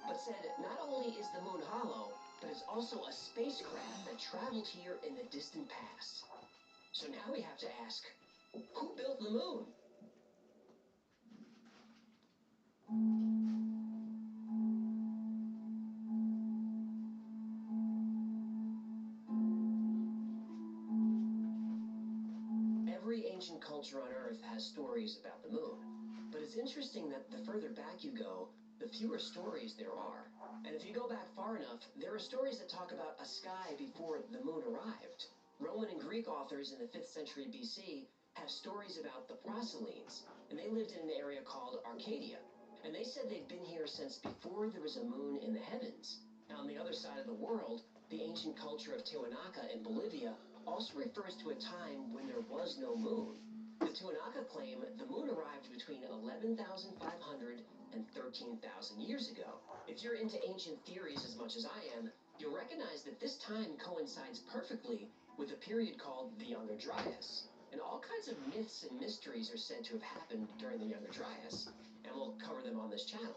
but said not only is the moon hollow, but it's also a spacecraft that traveled here in the distant past. So now we have to ask, who built the moon? Every ancient culture on Earth has stories about the moon, but it's interesting that the further back you go, the fewer stories there are. And if you go back far enough, there are stories that talk about a sky before the moon arrived. Roman and Greek authors in the 5th century BC have stories about the Proselines, and they lived in an area called Arcadia. And they said they'd been here since before there was a moon in the heavens. Now, on the other side of the world, the ancient culture of Tiwanaku in Bolivia also refers to a time when there was no moon. The Tiwanaku claim the moon arrived between 11,500 and 13,000 years ago. If you're into ancient theories as much as I am, you'll recognize that this time coincides perfectly with a period called the Younger Dryas. And all kinds of myths and mysteries are said to have happened during the Younger Dryas, and we'll cover them on this channel.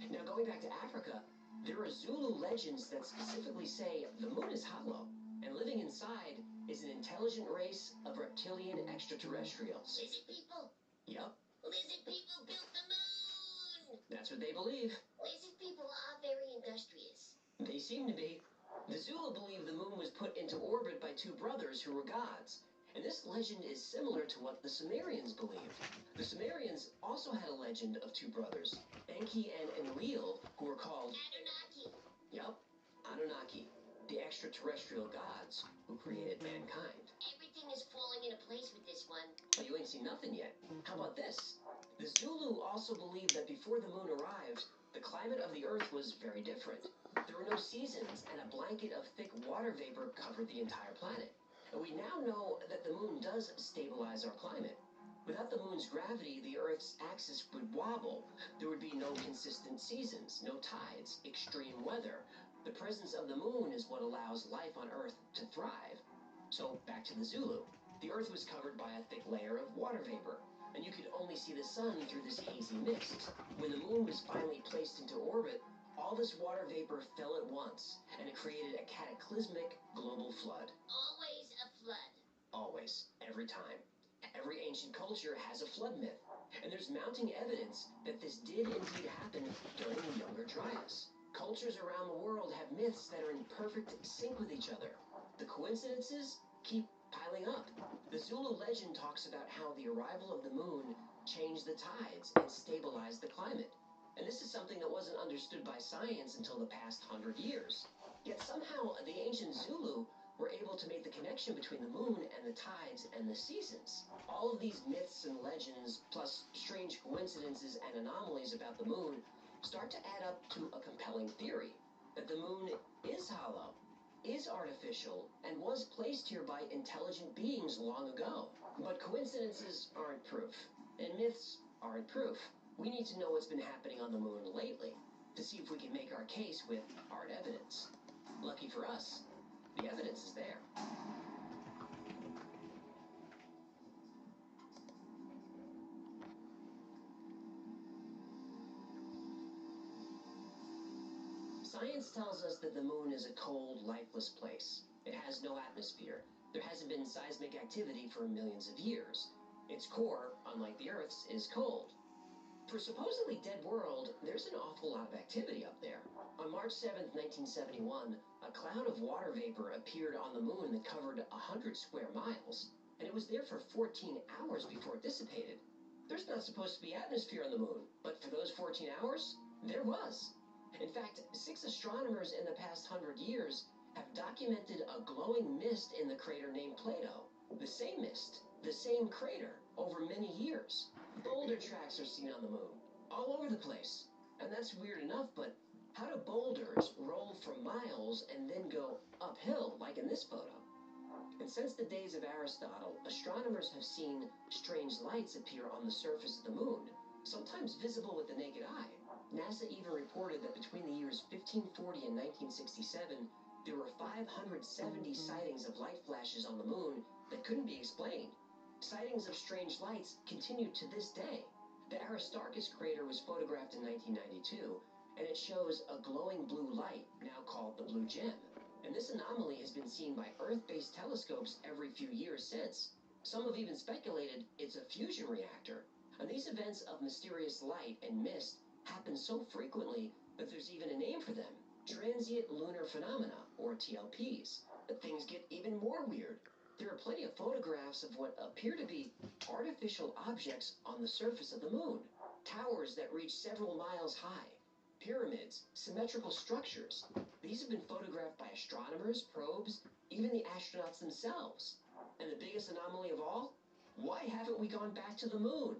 Now, going back to Africa, there are Zulu legends that specifically say the moon is hollow, and living inside is an intelligent race of reptilian extraterrestrials. Lizard people? Yup. Lizard people built the moon! That's what they believe. Lizard people are very industrious. They seem to be. The Zulu believe the moon was put into orbit by 2 brothers who were gods, And this legend is similar to what the Sumerians believed. The Sumerians also had a legend of two brothers, Enki and Enlil, who were called Anunnaki. Yup, Anunnaki, the extraterrestrial gods who created mankind. Everything is falling into place with this one. Oh, you ain't seen nothing yet. How about this? The Zulu also believed that before the moon arrived, the climate of the Earth was very different. There were no seasons, and a blanket of thick water vapor covered the entire planet. And we now know that the moon does stabilize our climate. Without the moon's gravity, the Earth's axis would wobble. There would be no consistent seasons, no tides, extreme weather. The presence of the moon is what allows life on Earth to thrive. So, back to the Zulu. The Earth was covered by a thick layer of water vapor, and you could only see the sun through this hazy mist. When the moon was finally placed into orbit, all this water vapor fell at once, and it created a cataclysmic global flood. Always a flood. Always. Every time. Every ancient culture has a flood myth, and there's mounting evidence that this did indeed happen during the Younger Dryas. Cultures around the world have myths that are in perfect sync with each other. The coincidences keep piling up. The Zulu legend talks about how the arrival of the moon changed the tides and stabilized the climate. And this is something that wasn't understood by science until the past 100 years. Yet somehow the ancient Zulu were able to make the connection between the moon and the tides and the seasons. All of these myths and legends, plus strange coincidences and anomalies about the moon, start to add up to a compelling theory that the moon is hollow, is artificial, and was placed here by intelligent beings long ago. But coincidences aren't proof, and myths aren't proof. We need to know what's been happening on the moon lately to see if we can make our case with hard evidence. Lucky for us, the evidence is there. Science tells us that the moon is a cold, lifeless place. It has no atmosphere. There hasn't been seismic activity for millions of years. Its core, unlike the Earth's, is cold. For a supposedly dead world, there's an awful lot of activity up there. On March 7th, 1971, a cloud of water vapor appeared on the moon that covered 100 square miles, and it was there for 14 hours before it dissipated. There's not supposed to be atmosphere on the moon, but for those 14 hours, there was. In fact, 6 astronomers in the past 100 years have documented a glowing mist in the crater named Plato. The same mist, the same crater, over many years. Boulder tracks are seen on the moon, all over the place. And that's weird enough, but how do boulders roll for miles and then go uphill, like in this photo? And since the days of Aristotle, astronomers have seen strange lights appear on the surface of the moon, sometimes visible with the naked eye. NASA even reported that between the years 1540 and 1967, there were 570 sightings of light flashes on the moon that couldn't be explained. Sightings of strange lights continue to this day. The Aristarchus crater was photographed in 1992, and it shows a glowing blue light, now called the Blue Gem. And this anomaly has been seen by Earth-based telescopes every few years since. Some have even speculated it's a fusion reactor. And these events of mysterious light and mist happen so frequently that there's even a name for them: transient lunar phenomena, or TLPs. But things get even more weird. There are plenty of photographs of what appear to be artificial objects on the surface of the moon. Towers that reach several miles high. Pyramids, symmetrical structures. These have been photographed by astronomers, probes, even the astronauts themselves. And the biggest anomaly of all? Why haven't we gone back to the moon?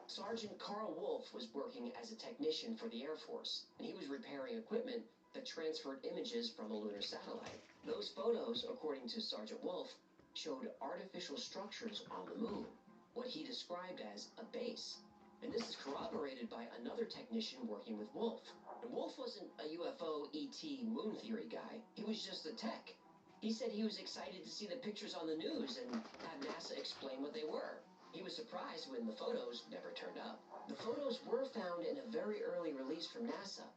Sergeant Carl Wolf was working as a technician for the Air Force, and he was repairing equipment that transferred images from a lunar satellite. Those photos, according to Sergeant Wolf, showed artificial structures on the moon, what he described as a base. And this is corroborated by another technician working with Wolf. And Wolf wasn't a UFO, ET, moon theory guy. He was just a tech. He said he was excited to see the pictures on the news and have NASA explain what they were. He was surprised when the photos never turned up. The photos were found in a very early release from NASA.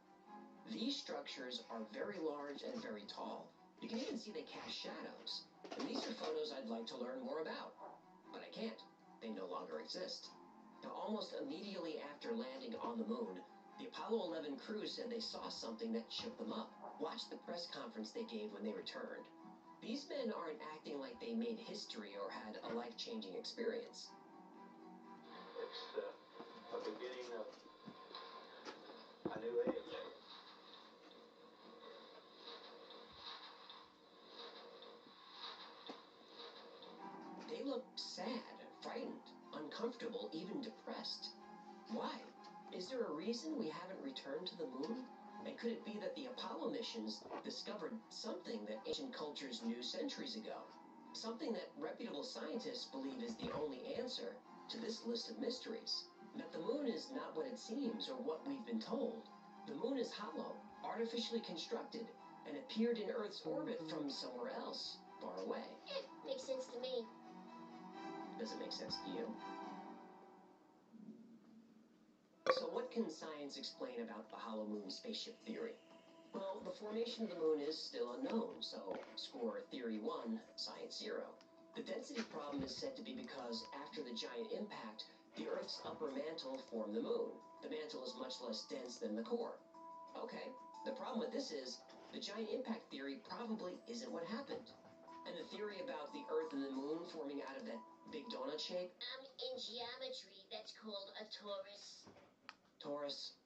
These structures are very large and very tall. You can even see they cast shadows. And these are photos I'd like to learn more about. But I can't. They no longer exist. Now, almost immediately after landing on the moon, the Apollo 11 crew said they saw something that shook them up. Watch the press conference they gave when they returned. These men aren't acting like they made history or had a life-changing experience. It's the beginning of a new age. They look sad, frightened, uncomfortable, even depressed. Why? Is there a reason we haven't returned to the moon? And could it be that the Apollo missions discovered something that ancient cultures knew centuries ago? Something that reputable scientists believe is the only answer to this list of mysteries. That the moon is not what it seems or what we've been told. The moon is hollow, artificially constructed, and appeared in Earth's orbit from somewhere else, far away. It makes sense to me. Does it make sense to you? So what can science explain about the hollow moon spaceship theory? Well, the formation of the moon is still unknown, so score theory 1, science 0. The density problem is said to be because after the giant impact, the Earth's upper mantle formed the moon. The mantle is much less dense than the core. Okay, the problem with this is the giant impact theory probably isn't what happened. And the theory about the Earth and the moon forming out of that big donut shape? In geometry, that's called a torus. Taurus.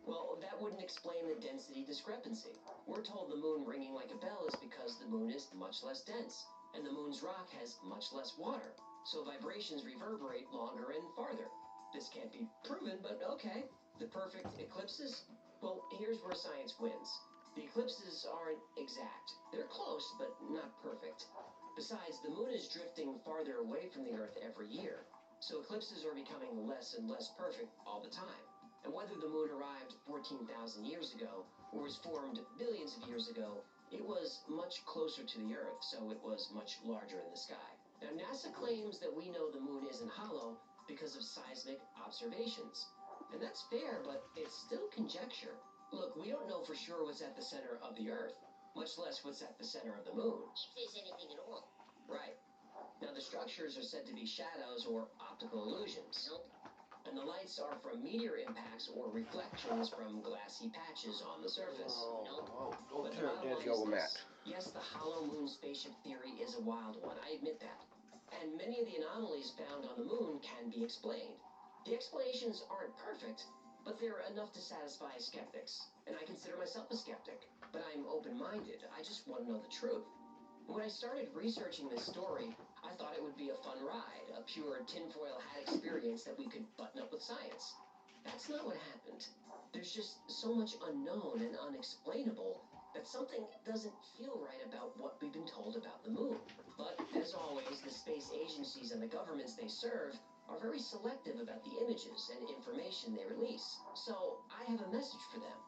Well, that wouldn't explain the density discrepancy. We're told the moon ringing like a bell is because the moon is much less dense, and the moon's rock has much less water, so vibrations reverberate longer and farther. This can't be proven, but okay. The perfect eclipses? Well, here's where science wins. The eclipses aren't exact. They're close, but not perfect. Besides, the moon is drifting farther away from the Earth every year, so eclipses are becoming less and less perfect all the time. And whether the moon arrived 14,000 years ago or was formed billions of years ago, it was much closer to the Earth, so it was much larger in the sky. Now, NASA claims that we know the moon isn't hollow because of seismic observations. And that's fair, but it's still conjecture. Look, we don't know for sure what's at the center of the Earth, much less what's at the center of the moon. If there's anything at all. Right. Now, the structures are said to be shadows or optical illusions. Nope. And the lights are from meteor impacts or reflections from glassy patches on the surface. But the bottom line is this. Yes, the hollow moon spaceship theory is a wild one, I admit that. And many of the anomalies found on the moon can be explained. The explanations aren't perfect, but they're enough to satisfy skeptics. And I consider myself a skeptic, but I'm open-minded. I just want to know the truth. When I started researching this story, I thought it would be a fun ride, a pure tinfoil hat experience that we could button up with science. That's not what happened. There's just so much unknown and unexplainable that something doesn't feel right about what we've been told about the moon. But, as always, the space agencies and the governments they serve are very selective about the images and information they release. So, I have a message for them.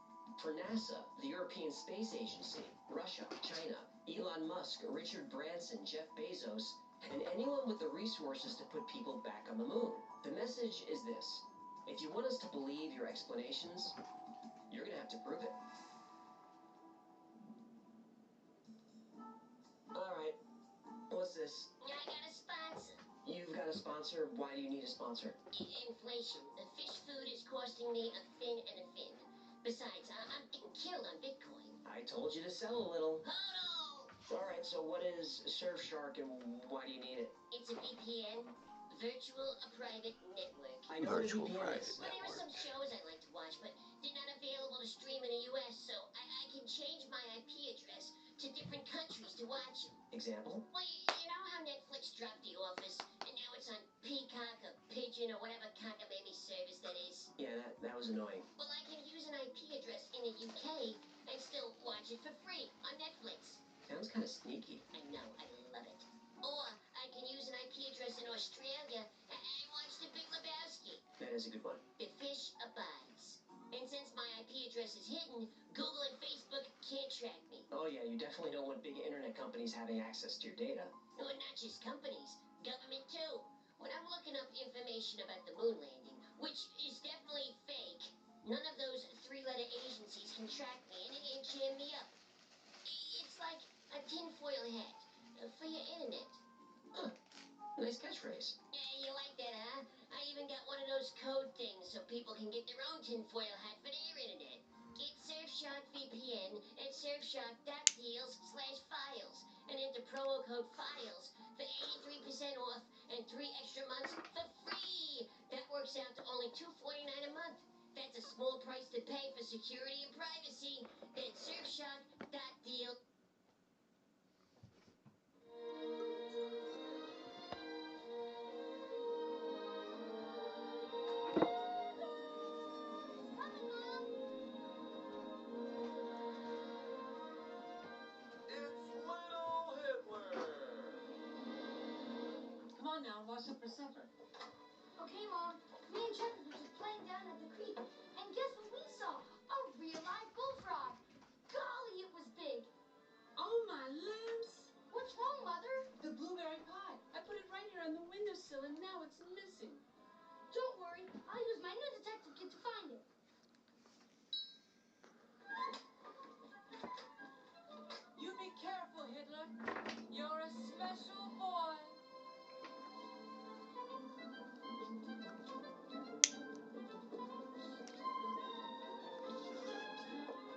For NASA, the European Space Agency, Russia, China, Elon Musk, Richard Branson, Jeff Bezos, and anyone with the resources to put people back on the moon. The message is this. If you want us to believe your explanations, you're going to have to prove it. Alright, what's this? I got a sponsor. You've got a sponsor? Why do you need a sponsor? Inflation. The fish food is costing me a fin and a fin. Besides, I'm getting killed on Bitcoin. I told you to sell a little. Hold on! Alright, so what is Surfshark and why do you need it? It's a VPN, virtual private network. I know Virtual VPN private is. Well, there are some shows I like to watch, but they're not available to stream in the US, so I can change my IP address to different countries to watch them. Example? Well, you know how Netflix dropped The Office, and now it's on Peacock or Pigeon or whatever cockamamie service that is? Yeah, that was annoying. Well, I can use an IP address in the UK and still watch it for free on Netflix. Sounds kind of sneaky. I know, I love it. Or I can use an IP address in Australia and watch The Big Lebowski. That is a good one. The fish abides. And since my IP address is hidden, Google and Facebook can't track me. Oh yeah, you definitely don't want big internet companies having access to your data. No, not just companies, government too. When I'm looking up information about the moon landing, which is definitely fake, none of those three-letter agencies can track me and jam me up. It's like a tinfoil hat for your internet. Huh. Nice catchphrase. Yeah, you like that, huh? I even got one of those code things so people can get their own tinfoil hat for their internet. Get Surfshark VPN at surfshark.deals/files and enter code FILES for 83% off and 3 extra months for free. That works out to only $2.49 a month. That's a small price to pay for security and privacy. That's Surfshark.deal. Come on now, wash up for supper. Okay, Mom. Me and Checkers were just playing down at the creek, and guess what we saw? A real live bullfrog. Golly, it was big. Oh, my limbs. What's wrong, Mother? The blueberry pie. I put it right here on the windowsill, and now it's missing. Don't worry. I'll use my new detective kit to find it. You be careful, Hitler. You're a special boy.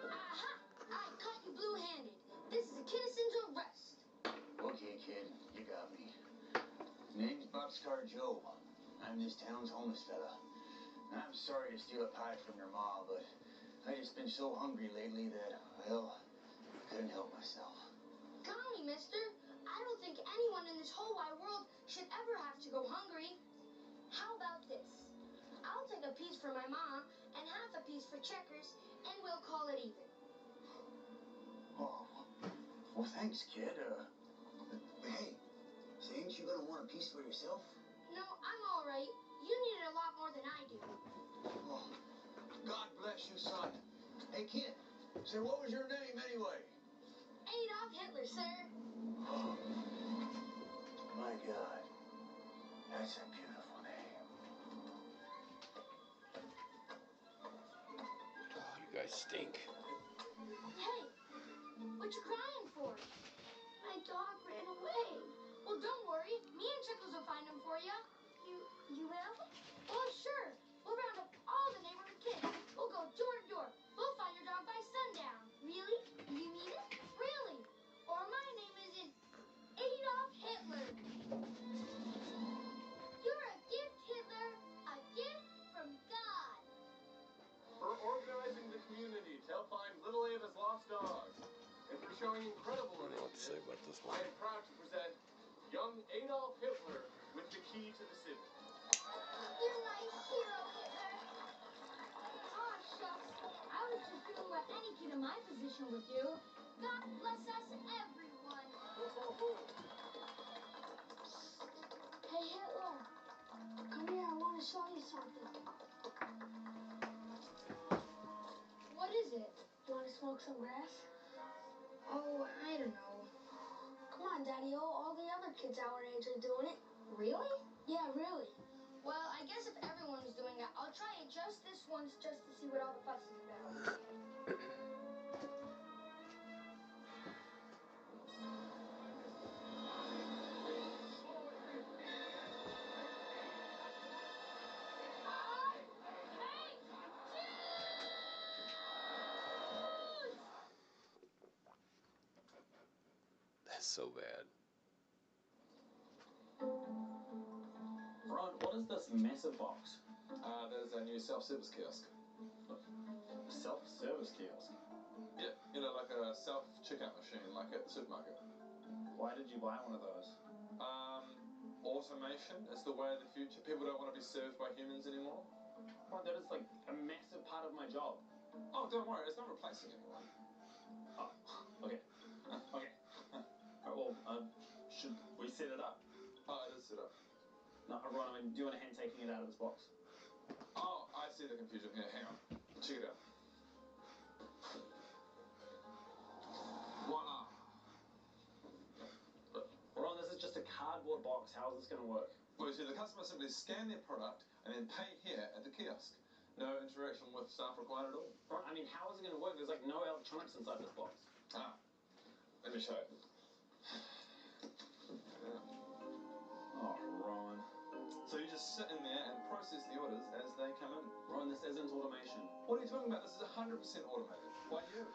Aha! I caught you blue-handed. This is a citizen's arrest. Okay, kid, you got me. Name's Boxcar Joe. I'm this town's homeless fella. And I'm sorry to steal a pie from your ma, but I just been so hungry lately that, well, I couldn't help myself. Golly, mister. I don't think anyone in this whole wide world should ever have to go hungry. How about this? I'll take a piece for my mom and half a piece for Checkers, and we'll call it even. Oh, well, thanks, kid. Hey, so ain't you gonna want a piece for yourself? No, I'm all right. You need it a lot more than I do. Oh, God bless you, son. Hey, kid, say, what was your name anyway? Adolf Hitler, sir. Oh, my God. That's a beautiful name. Oh, you guys stink. Hey, what you crying for? My dog ran away. Well, don't worry. Me and Chuckles will find him for you. You will? Oh, sure. We'll round up all the neighborhood kids. We'll go door to door. We'll find your dog by sundown. Really? You mean it? Really? Or my name isn't Adolf Hitler. You're a gift, Hitler. A gift from God. For organizing the community to help find little Ava's lost dog, and for showing incredible I don't know what to say initiative, about this I one. am proud to present young Adolf Hitler with the key to the city. You're my hero, Hitler. Aw, shucks. I was just doing what any kid in my position would do. God bless us, everyone. Hey, Hitler. Come here, I want to show you something. What is it? You want to smoke some grass? Oh, I don't know. Come on, Daddy-O. All the other kids our age are doing it. Really? Yeah, really. Well, I guess if everyone's doing it, I'll try it just this once just to see what all the fuss is about. That's so bad. Ron, what is this massive box? There's a new self-service kiosk. Self-service kiosk? Yeah, you know, like a self-checkout machine, like at the supermarket. Why did you buy one of those? Automation is the way of the future. People don't want to be served by humans anymore. Ron, that is like a massive part of my job. Oh, don't worry, it's not replacing anyone. Oh, okay. Okay. Alright, well, should we set it up? Oh, it is set up. No, Ron, I mean, do you want a hand taking it out of this box? Oh, I see the confusion here. Hang on. Check it out. Voila. Ron, this is just a cardboard box. How is this going to work? Well, you see, the customer simply scan their product and then pay here at the kiosk. No interaction with staff required at all. Ron, I mean, how is it going to work? There's like no electronics inside this box. Ah, let me show you. Oh, Ron. So you just sit in there and process the orders as they come in. Ron, this isn't automation. What are you talking about? This is 100% automated. By you.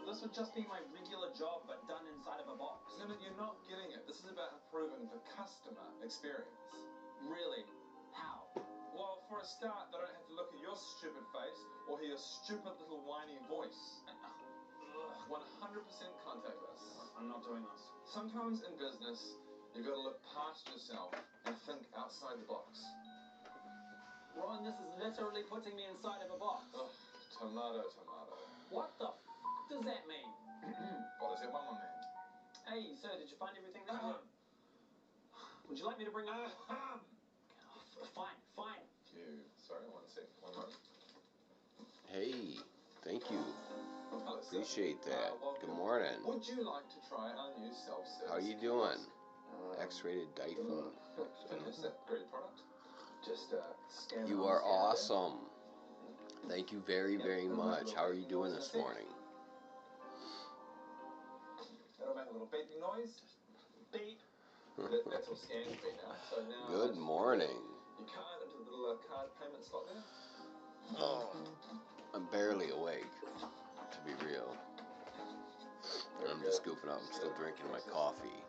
This would just be my regular job, but done inside of a box. No, but you're not getting it. This is about improving the customer experience. Really? How? Well, for a start, they don't have to look at your stupid face or hear your stupid little whiny voice. 100% contactless. I'm not doing this. Sometimes in business, you've got to look past yourself and think outside the box. Ron, this is literally putting me inside of a box. Ugh, tomato, tomato. What the f does that mean? What does your mama mean? Hey, sir, did you find everything there? Would you like me to bring it? Fine. Sorry, one sec. One moment. Hey, thank you. Hello, sir. Appreciate that. Welcome. Good morning. Would you like to try our new self-service? How you doing? X-rated Typhoon. Fantastic. Great product. Just scan. You are awesome. Thank you very, very much. How are you doing this morning? That'll make a little beeping noise. Beep. That's all scanned for you now. So now. Good morning. You card into the little card payment slot there. Oh, I'm barely awake, to be real. And I'm just goofing out. I'm still drinking my coffee.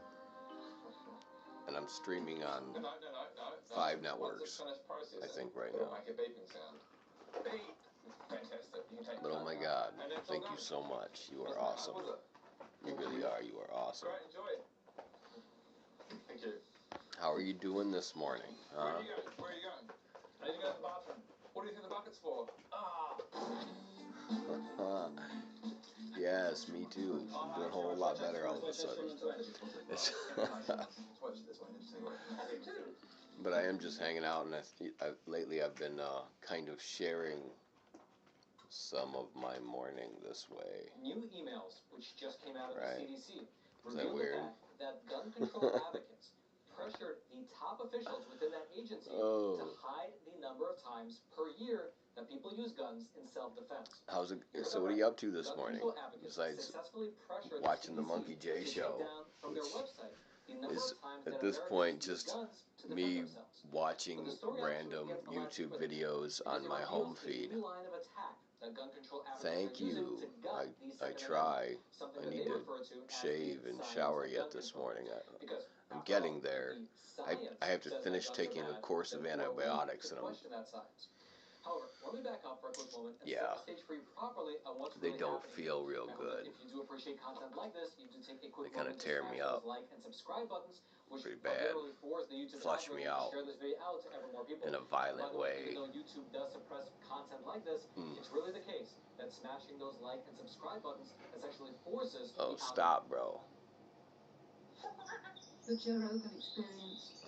And I'm streaming on 5 networks, I think, right now. Make a beeping sound. Beep. Fantastic. You can take But oh my God, thank you so much. You are awesome. You really are. You are awesome. Great, enjoy it. Thank you. How are you doing this morning? Where are you going? Where are you going? I need to go to the bathroom. What do you think the bucket's for? Yes, me too. Doing a whole lot better all of a sudden. But I am just hanging out, and lately I've been kind of sharing some of my morning this way. New emails, which just came out of the CDC, Is that weird? that gun control advocates pressured the top officials within that agency to hide the number of times per year that people use guns in self-defense. How's it? So what are you up to this morning? Besides watching the Monkey J show, which is at this point just me watching random YouTube videos on my home feed. Thank you. I try. I need to shave and shower yet this morning. I'm getting there. I have to finish taking a course of antibiotics, and However, let me back up for a quick moment and yeah, set the stage for you properly on what's they really don't happening. feel real good. If you do appreciate content like this, you do take a quick They kind of moment tear to me smash up. those like and subscribe buttons, which Pretty bad. literally force the YouTube Flush me out share this video out to ever more people. in a violent way. Even though YouTube does suppress content like this, it's really the case that smashing those like and subscribe buttons essentially forces. Oh, stop, bro. The Joe Rogan Experience.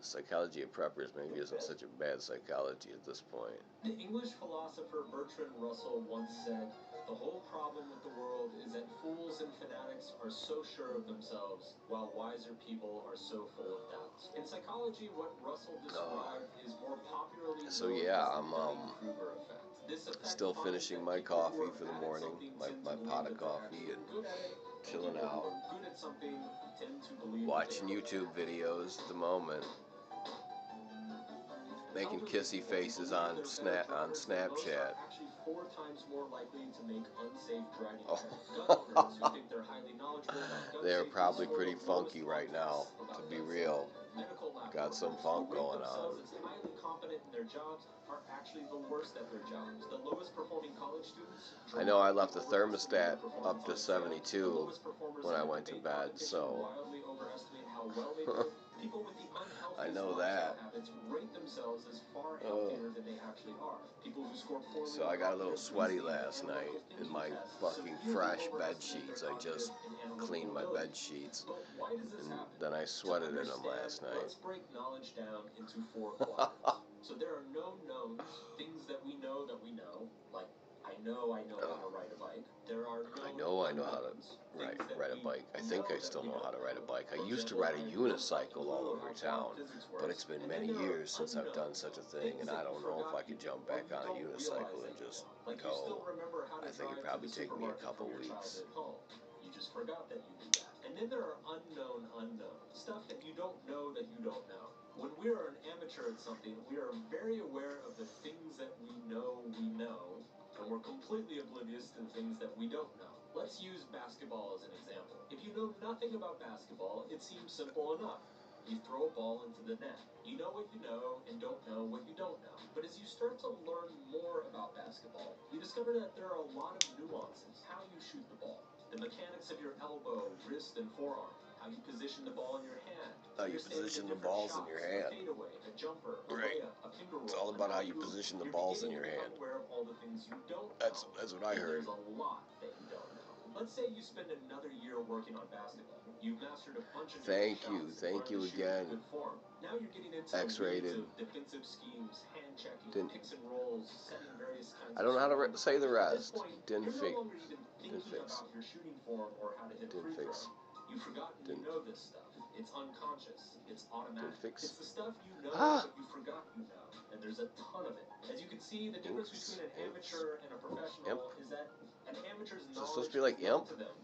The psychology of preppers maybe isn't such a bad psychology at this point. The English philosopher Bertrand Russell once said, "The whole problem with the world is that fools and fanatics are so sure of themselves, while wiser people are so full of doubts." In psychology, what Russell described is more popularly So known yeah, as I'm the Dunning-Kruger effect. This effect still finds finishing that my people who coffee are for the bad at morning, something my tend to believe pot that of they're coffee, actually and good at it, chilling people who out, are good at something tend to believe watching that they are YouTube bad. videos at the moment, making kissy faces on Snapchat. Actually 4 times more likely to make unsafe driving. Gun owners who think they're highly knowledgeable about gun They're safety probably score pretty the funky lowest right now, about to be gun real. safety. Medical lab Got some workers funk who rate going on. themselves as highly competent in their jobs are actually the worst at their jobs. The lowest performing college students. I know I left the thermostat up to 72 when I went to bed, so Wildly overestimate how well they do. People with the I unhealthiest know that. lifestyle habits rate themselves as far healthier than they actually are. People who score poorly. So I got a little sweaty last night in my fucking fresh bed sheets. I just cleaned my bed sheets, and then I sweated in them last night. Let's break knowledge down into 4 quadrants. So there are known knowns, things that we know, like I know how to ride a bike. There are I know how to ride a bike. I think I still know how to ride a bike. I used to ride a unicycle all over town, but it's been many years since I've done such a thing, and I don't know if I could jump back on a unicycle and just go. I think it'd probably take me a couple weeks. You just forgot that you did that. And then there are unknown unknowns. Stuff that you don't know that you don't know. When we are an amateur at something, we are very aware of the things that we know, and we're completely oblivious to the things that we don't know. Let's use basketball as an example. If you know nothing about basketball, it seems simple enough. You throw a ball into the net. You know what you know and don't know what you don't know. But as you start to learn more about basketball, you discover that there are a lot of nuances. How you shoot the ball, the mechanics of your elbow, wrist, and forearm, how you position the ball in your hand. How you position the balls in your hand. A fadeaway, a jumper, a Right. layup, a finger roll. It's all about how you position the balls in your hand. Aware of all the things you don't know. That's what I heard. There's a lot that you don't know. Let's say you spend another year working on basketball. You've mastered a bunch of Thank different you again. good form. Now you're getting into X-rated. defensive schemes, hand checking, Didn't- picks and rolls, setting various kinds I don't know how to of say the rest. You're Didn't no fix. longer even thinking fix. about your shooting form or how to hit a Didn't free fix. throw. You've forgotten you Didn't- know this stuff. It's unconscious. It's automatic. Didn't fix. It's the stuff you know, Ah. but you forgot you know. And there's a ton of it. As you can see, the difference between an amateur and a professional is that an amateur's Is it knowledge supposed to be like is known Imp? to them.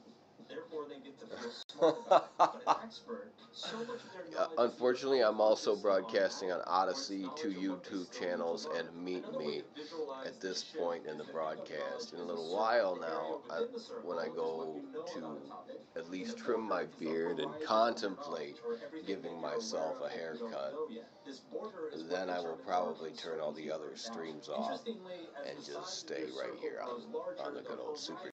Therefore, they get to feel smart about it. But an expert, so much of their knowledge is Unfortunately, I'm also unconscious, broadcasting on automatic, or it's Odyssey, knowledge 2 of what they YouTube still channels, need to and learn. Meet Another way Me to visualize at this shift point in is the to think of knowledge broadcast. In a as little certain while area now, within the circle when I is go what you know to about a topic. at least And the trim my border is the beard and horizon of your contemplate knowledge, or everything giving that you're myself aware a of that you don't haircut, know yet. This border is then what I will determines probably our turn all the uncertainty other or doubt. streams off Interestingly, as and the just size of stay your right circle here grows larger, on the good old horizon super.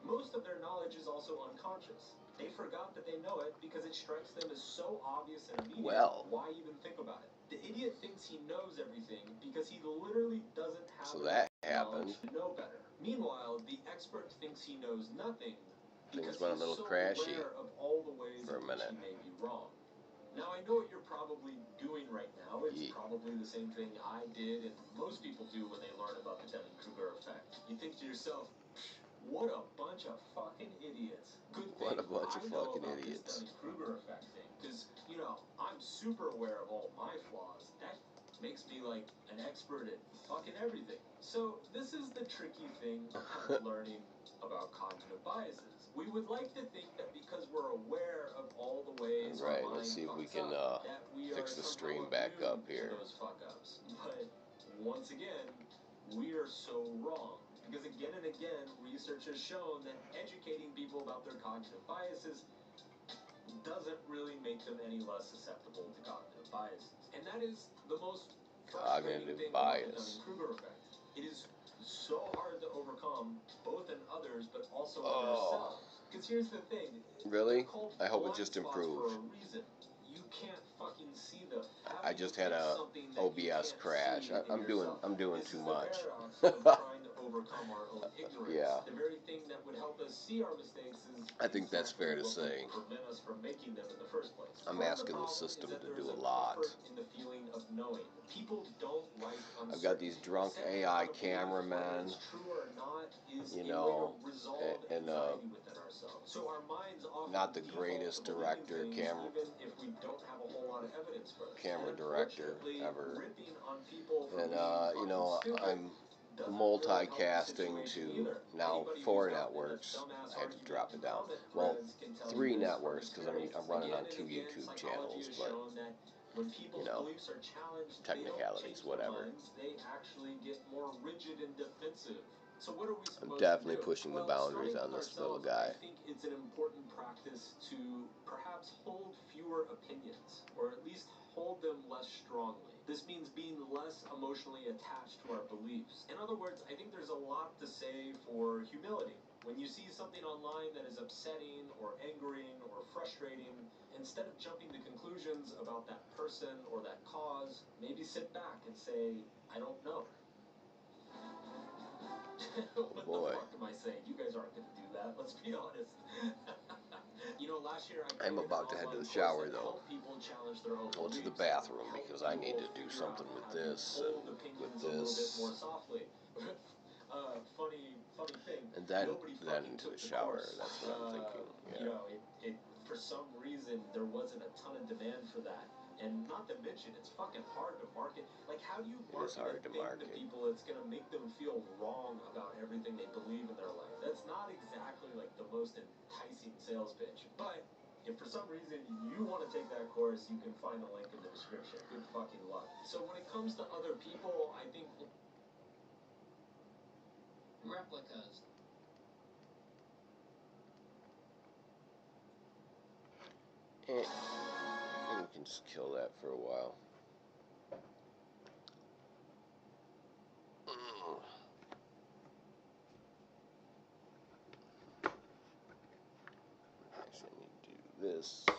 most of their knowledge is also unconscious. They forgot that they know it because it strikes them as so obvious and immediate. Well. Why even think about it? The idiot thinks he knows everything because he literally doesn't have So enough that happened. knowledge to know better. Meanwhile, the expert thinks he knows nothing because Things went a he's little so crashy aware of all the ways for a in which minute. he may be wrong. Now, I know what you're probably doing right now. It's probably the same thing I did and most people do when they learn about the Dunning-Kruger effect. You think to yourself, what a bunch of fucking idiots. Good thing What a bunch of I know fucking about idiots. this Dunning-Kruger effect thing. Because, you know, I'm super aware of all my flaws. That makes me like an expert at fucking everything. So this is the tricky thing about learning about cognitive biases. We would like to think that because we're aware of all the ways Right, our let's mind see if we fucks can up, that we fix are the somehow stream back immune up here. to those fuck ups. But once again, we are so wrong. Because again and again, research has shown that educating people about their cognitive biases doesn't really make them any less susceptible to cognitive biases. And that is the most frustrating Cognitive thing about the bias. Dunning-Kruger effect. It is so hard to overcome, both in others, but also in Oh. yourself. Because here's the thing. Really? They're called I hope it blind just spots improved. For a reason. You can't fucking see them. How I do just you had fix a something that you OBS can't crash. see in I'm doing yourself? too This much. is the paradox of trying to overcome our own ignorance. Yeah. The very thing that would help us see our mistakes is I think that's fair to exactly what say. would prevent us from making them in the first place. I'm Part of asking the problem system is that to there's do a lot. comfort in the feeling of knowing. People don't like I've got these drunk uncertainty. AI Setting cameramen, whether it's true or not is you a know, way to resolve and anxiety within ourselves. So our minds often not the default greatest to believing director, things camera even if we don't have a whole lot of evidence for it. camera And director unfortunately, ever. ripping on people for And being you know, fucking stupid I'm doesn't multicasting really help the situation to either. now Anybody 4 who's got networks. enough dumbass I had to drop it down. comment Well, threads can tell 3 you this networks from because I'm experience. running on Again 2 and again, YouTube psychology channels, has but shown that when people's know, beliefs are challenged, technicalities, they don't change their whatever. minds, they actually get more rigid and defensive. So what are we supposed I'm definitely to do? pushing the Well, boundaries starting on with this little ourselves, guy. I think it's an important practice to perhaps hold fewer opinions, or at least hold them less strongly. This means being less emotionally attached to our beliefs. In other words, I think there's a lot to say for humility. When you see something online that is upsetting or angering or frustrating, instead of jumping to conclusions about that person or that cause, maybe sit back and say, I don't know. What Boy. the fuck am I saying? You guys aren't going to do that, let's be honest. You know, last year I'm about to head to the shower though. Go to the bathroom because I need to do something with this and with this. Funny thing. And then into the shower. That's what I'm thinking. You know, for some reason there wasn't a ton of demand for that. And not to mention, it's fucking hard to market. Like, how do you market hard a to thing market. to people that's gonna make them feel wrong about everything they believe in their life? That's not exactly like the most enticing sales pitch. But if for some reason you want to take that course, you can find the link in the description. Good fucking luck. So when it comes to other people, I think replicas. You can just kill that for a while. Actually, I need to do this. There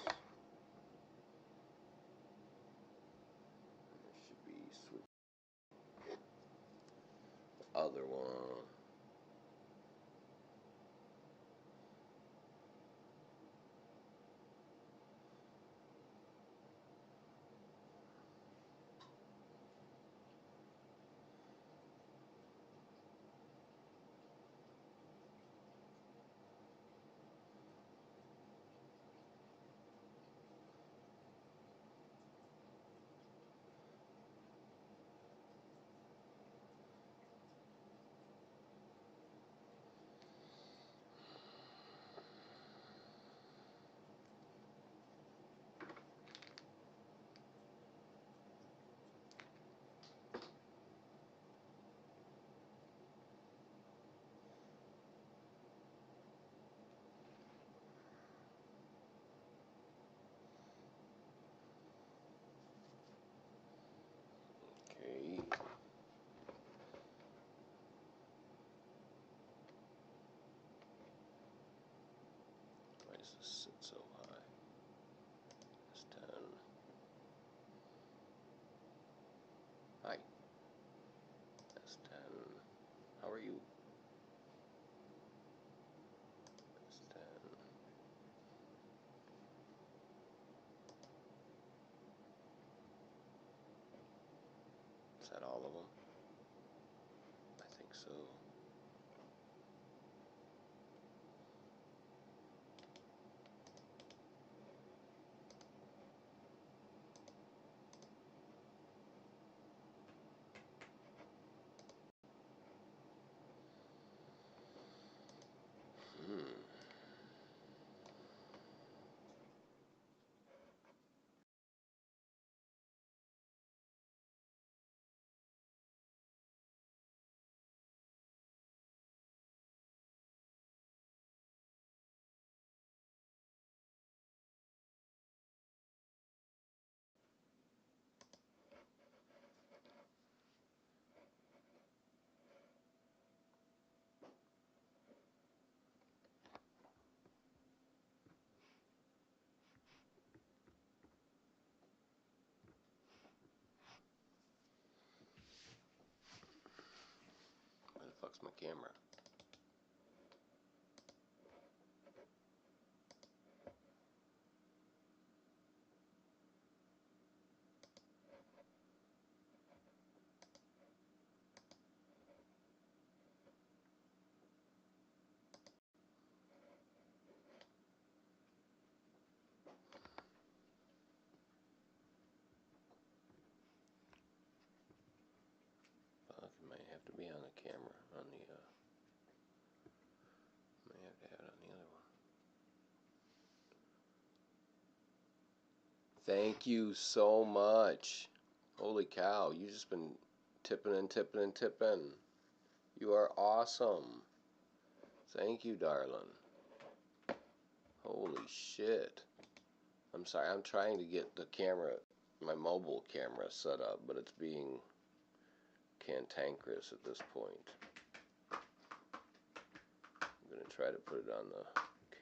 should be switch. The other one. Okay. Why does this sit so high? It's 10. Hi. That's 10. How are you? That's 10. Is that all of them? I think so. Where the fuck's my camera? Fuck, it might have to be on the camera, on the, might have to have it on the other one. Thank you so much. Holy cow, you just been tipping and tipping and tipping. You are awesome. Thank you, darling. Holy shit. I'm sorry, I'm trying to get the camera, my mobile camera set up, but it's being cantankerous at this point. I'm going to try to put it on the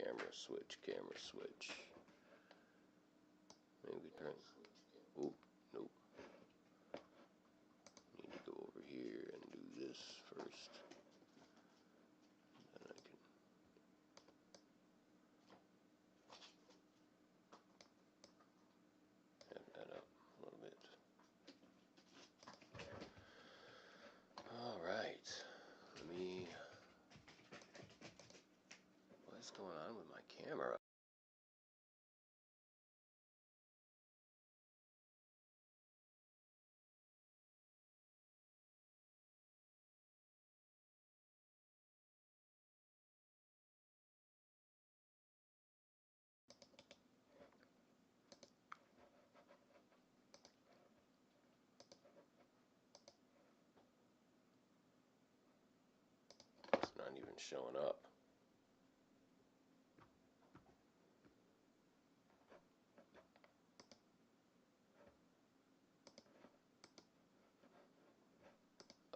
camera switch. Maybe turn. Oop, nope. Need to go over here and do this first. Then I can. Have that up a little bit. Alright. What's going on with my camera? even showing up.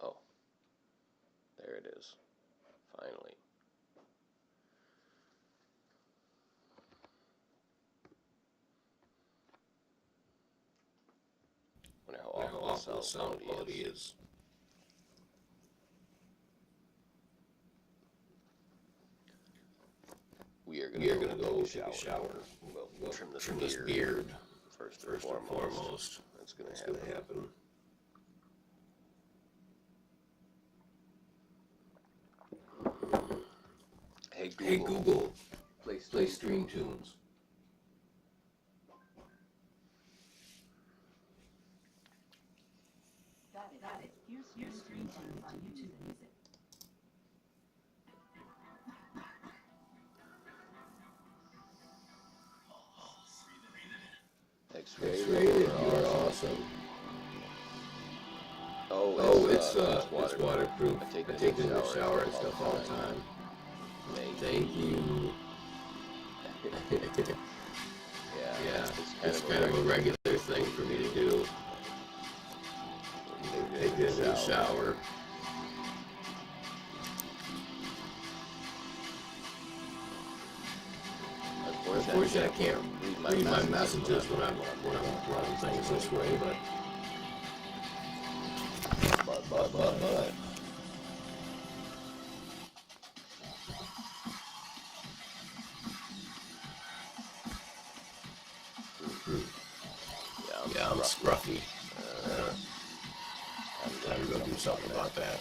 Oh, there it is. Finally. Wonder how awful the sound quality is. We are gonna go take a shower. We'll trim this beard first and foremost. That's gonna happen. Hey Google, play Stream Tunes. Got it. Here's Stream Tunes on YouTube Music. XReality, you're awesome. Oh, it's waterproof. I take it in the shower and stuff all the time. Thank you. Yeah, it's kind of a regular thing for me to do. Take it in the shower. Unfortunately, I can't read my messages when I'm running things this way, but. Yeah, I'm scruffy. Time to go do something about that.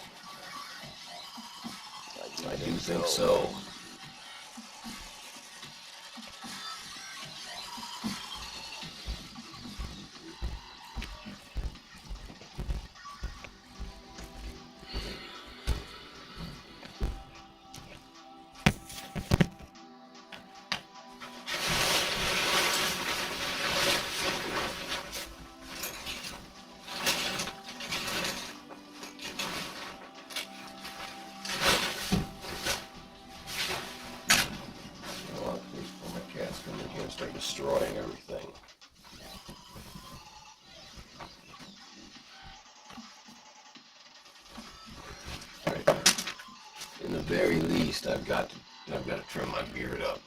I do think so. Start destroying everything. Right. In the very least, I've got to trim my beard up.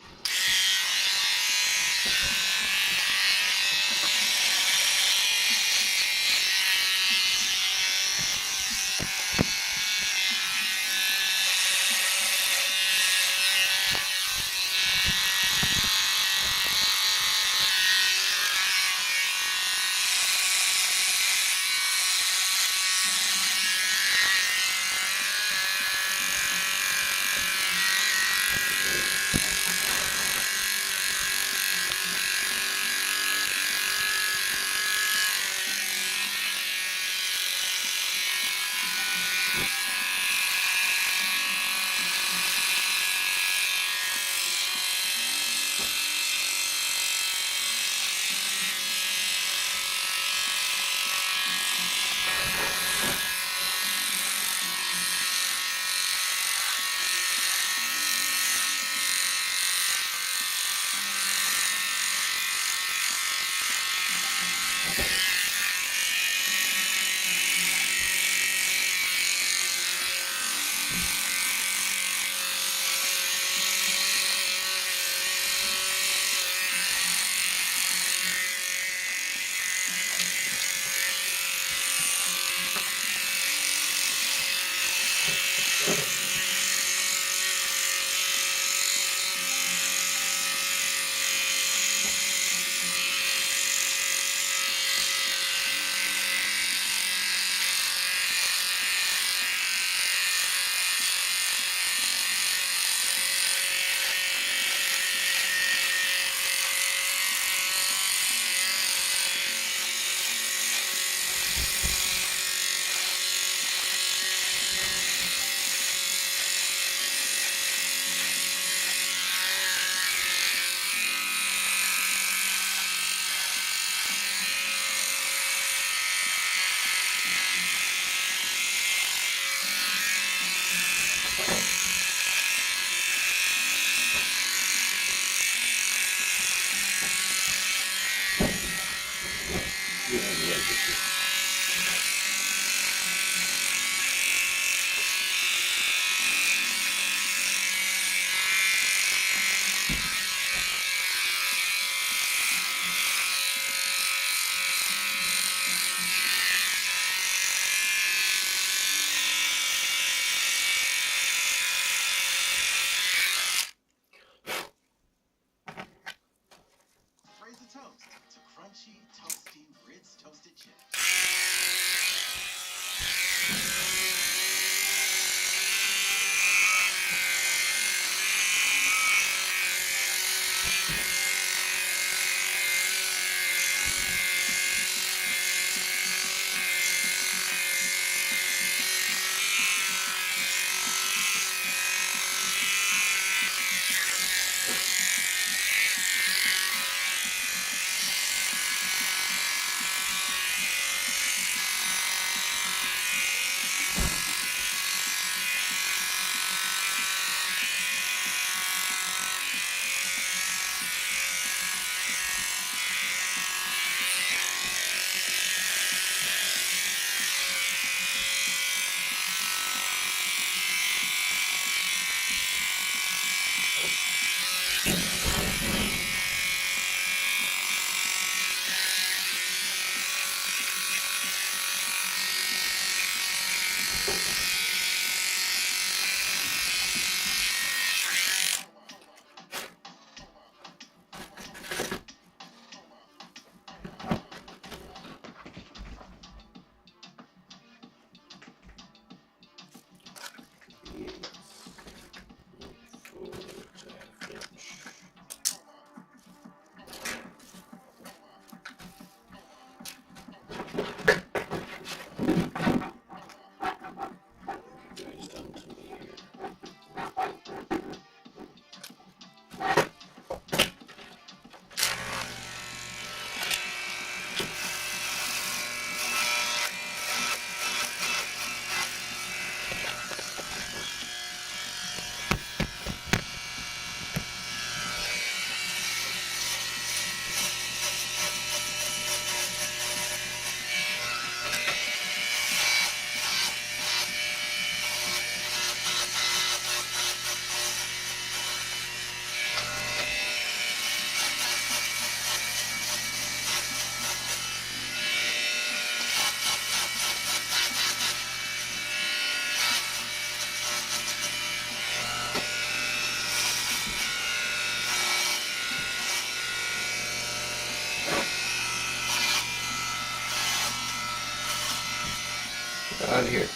on here?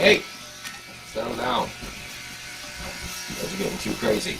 Hey! Settle down. You guys are getting too crazy.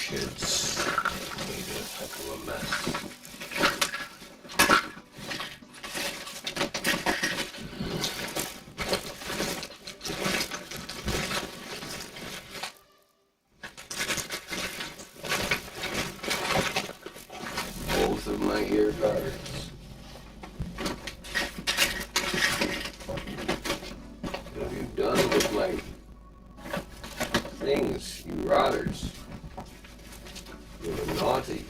Kids made a heck of a mess. Both of my ear guards. What have you done with my things, you rotters? You're naughty.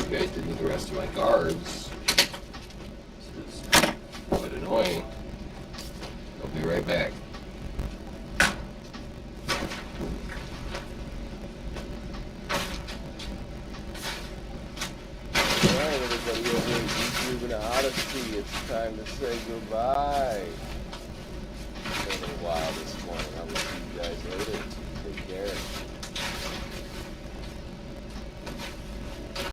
You guys didn't need the rest of my guards. This is quite annoying. I'll be right back. Alright, everybody over in YouTube and Odyssey, it's time to say goodbye. It's been a while this morning. I will see you guys later. Take care.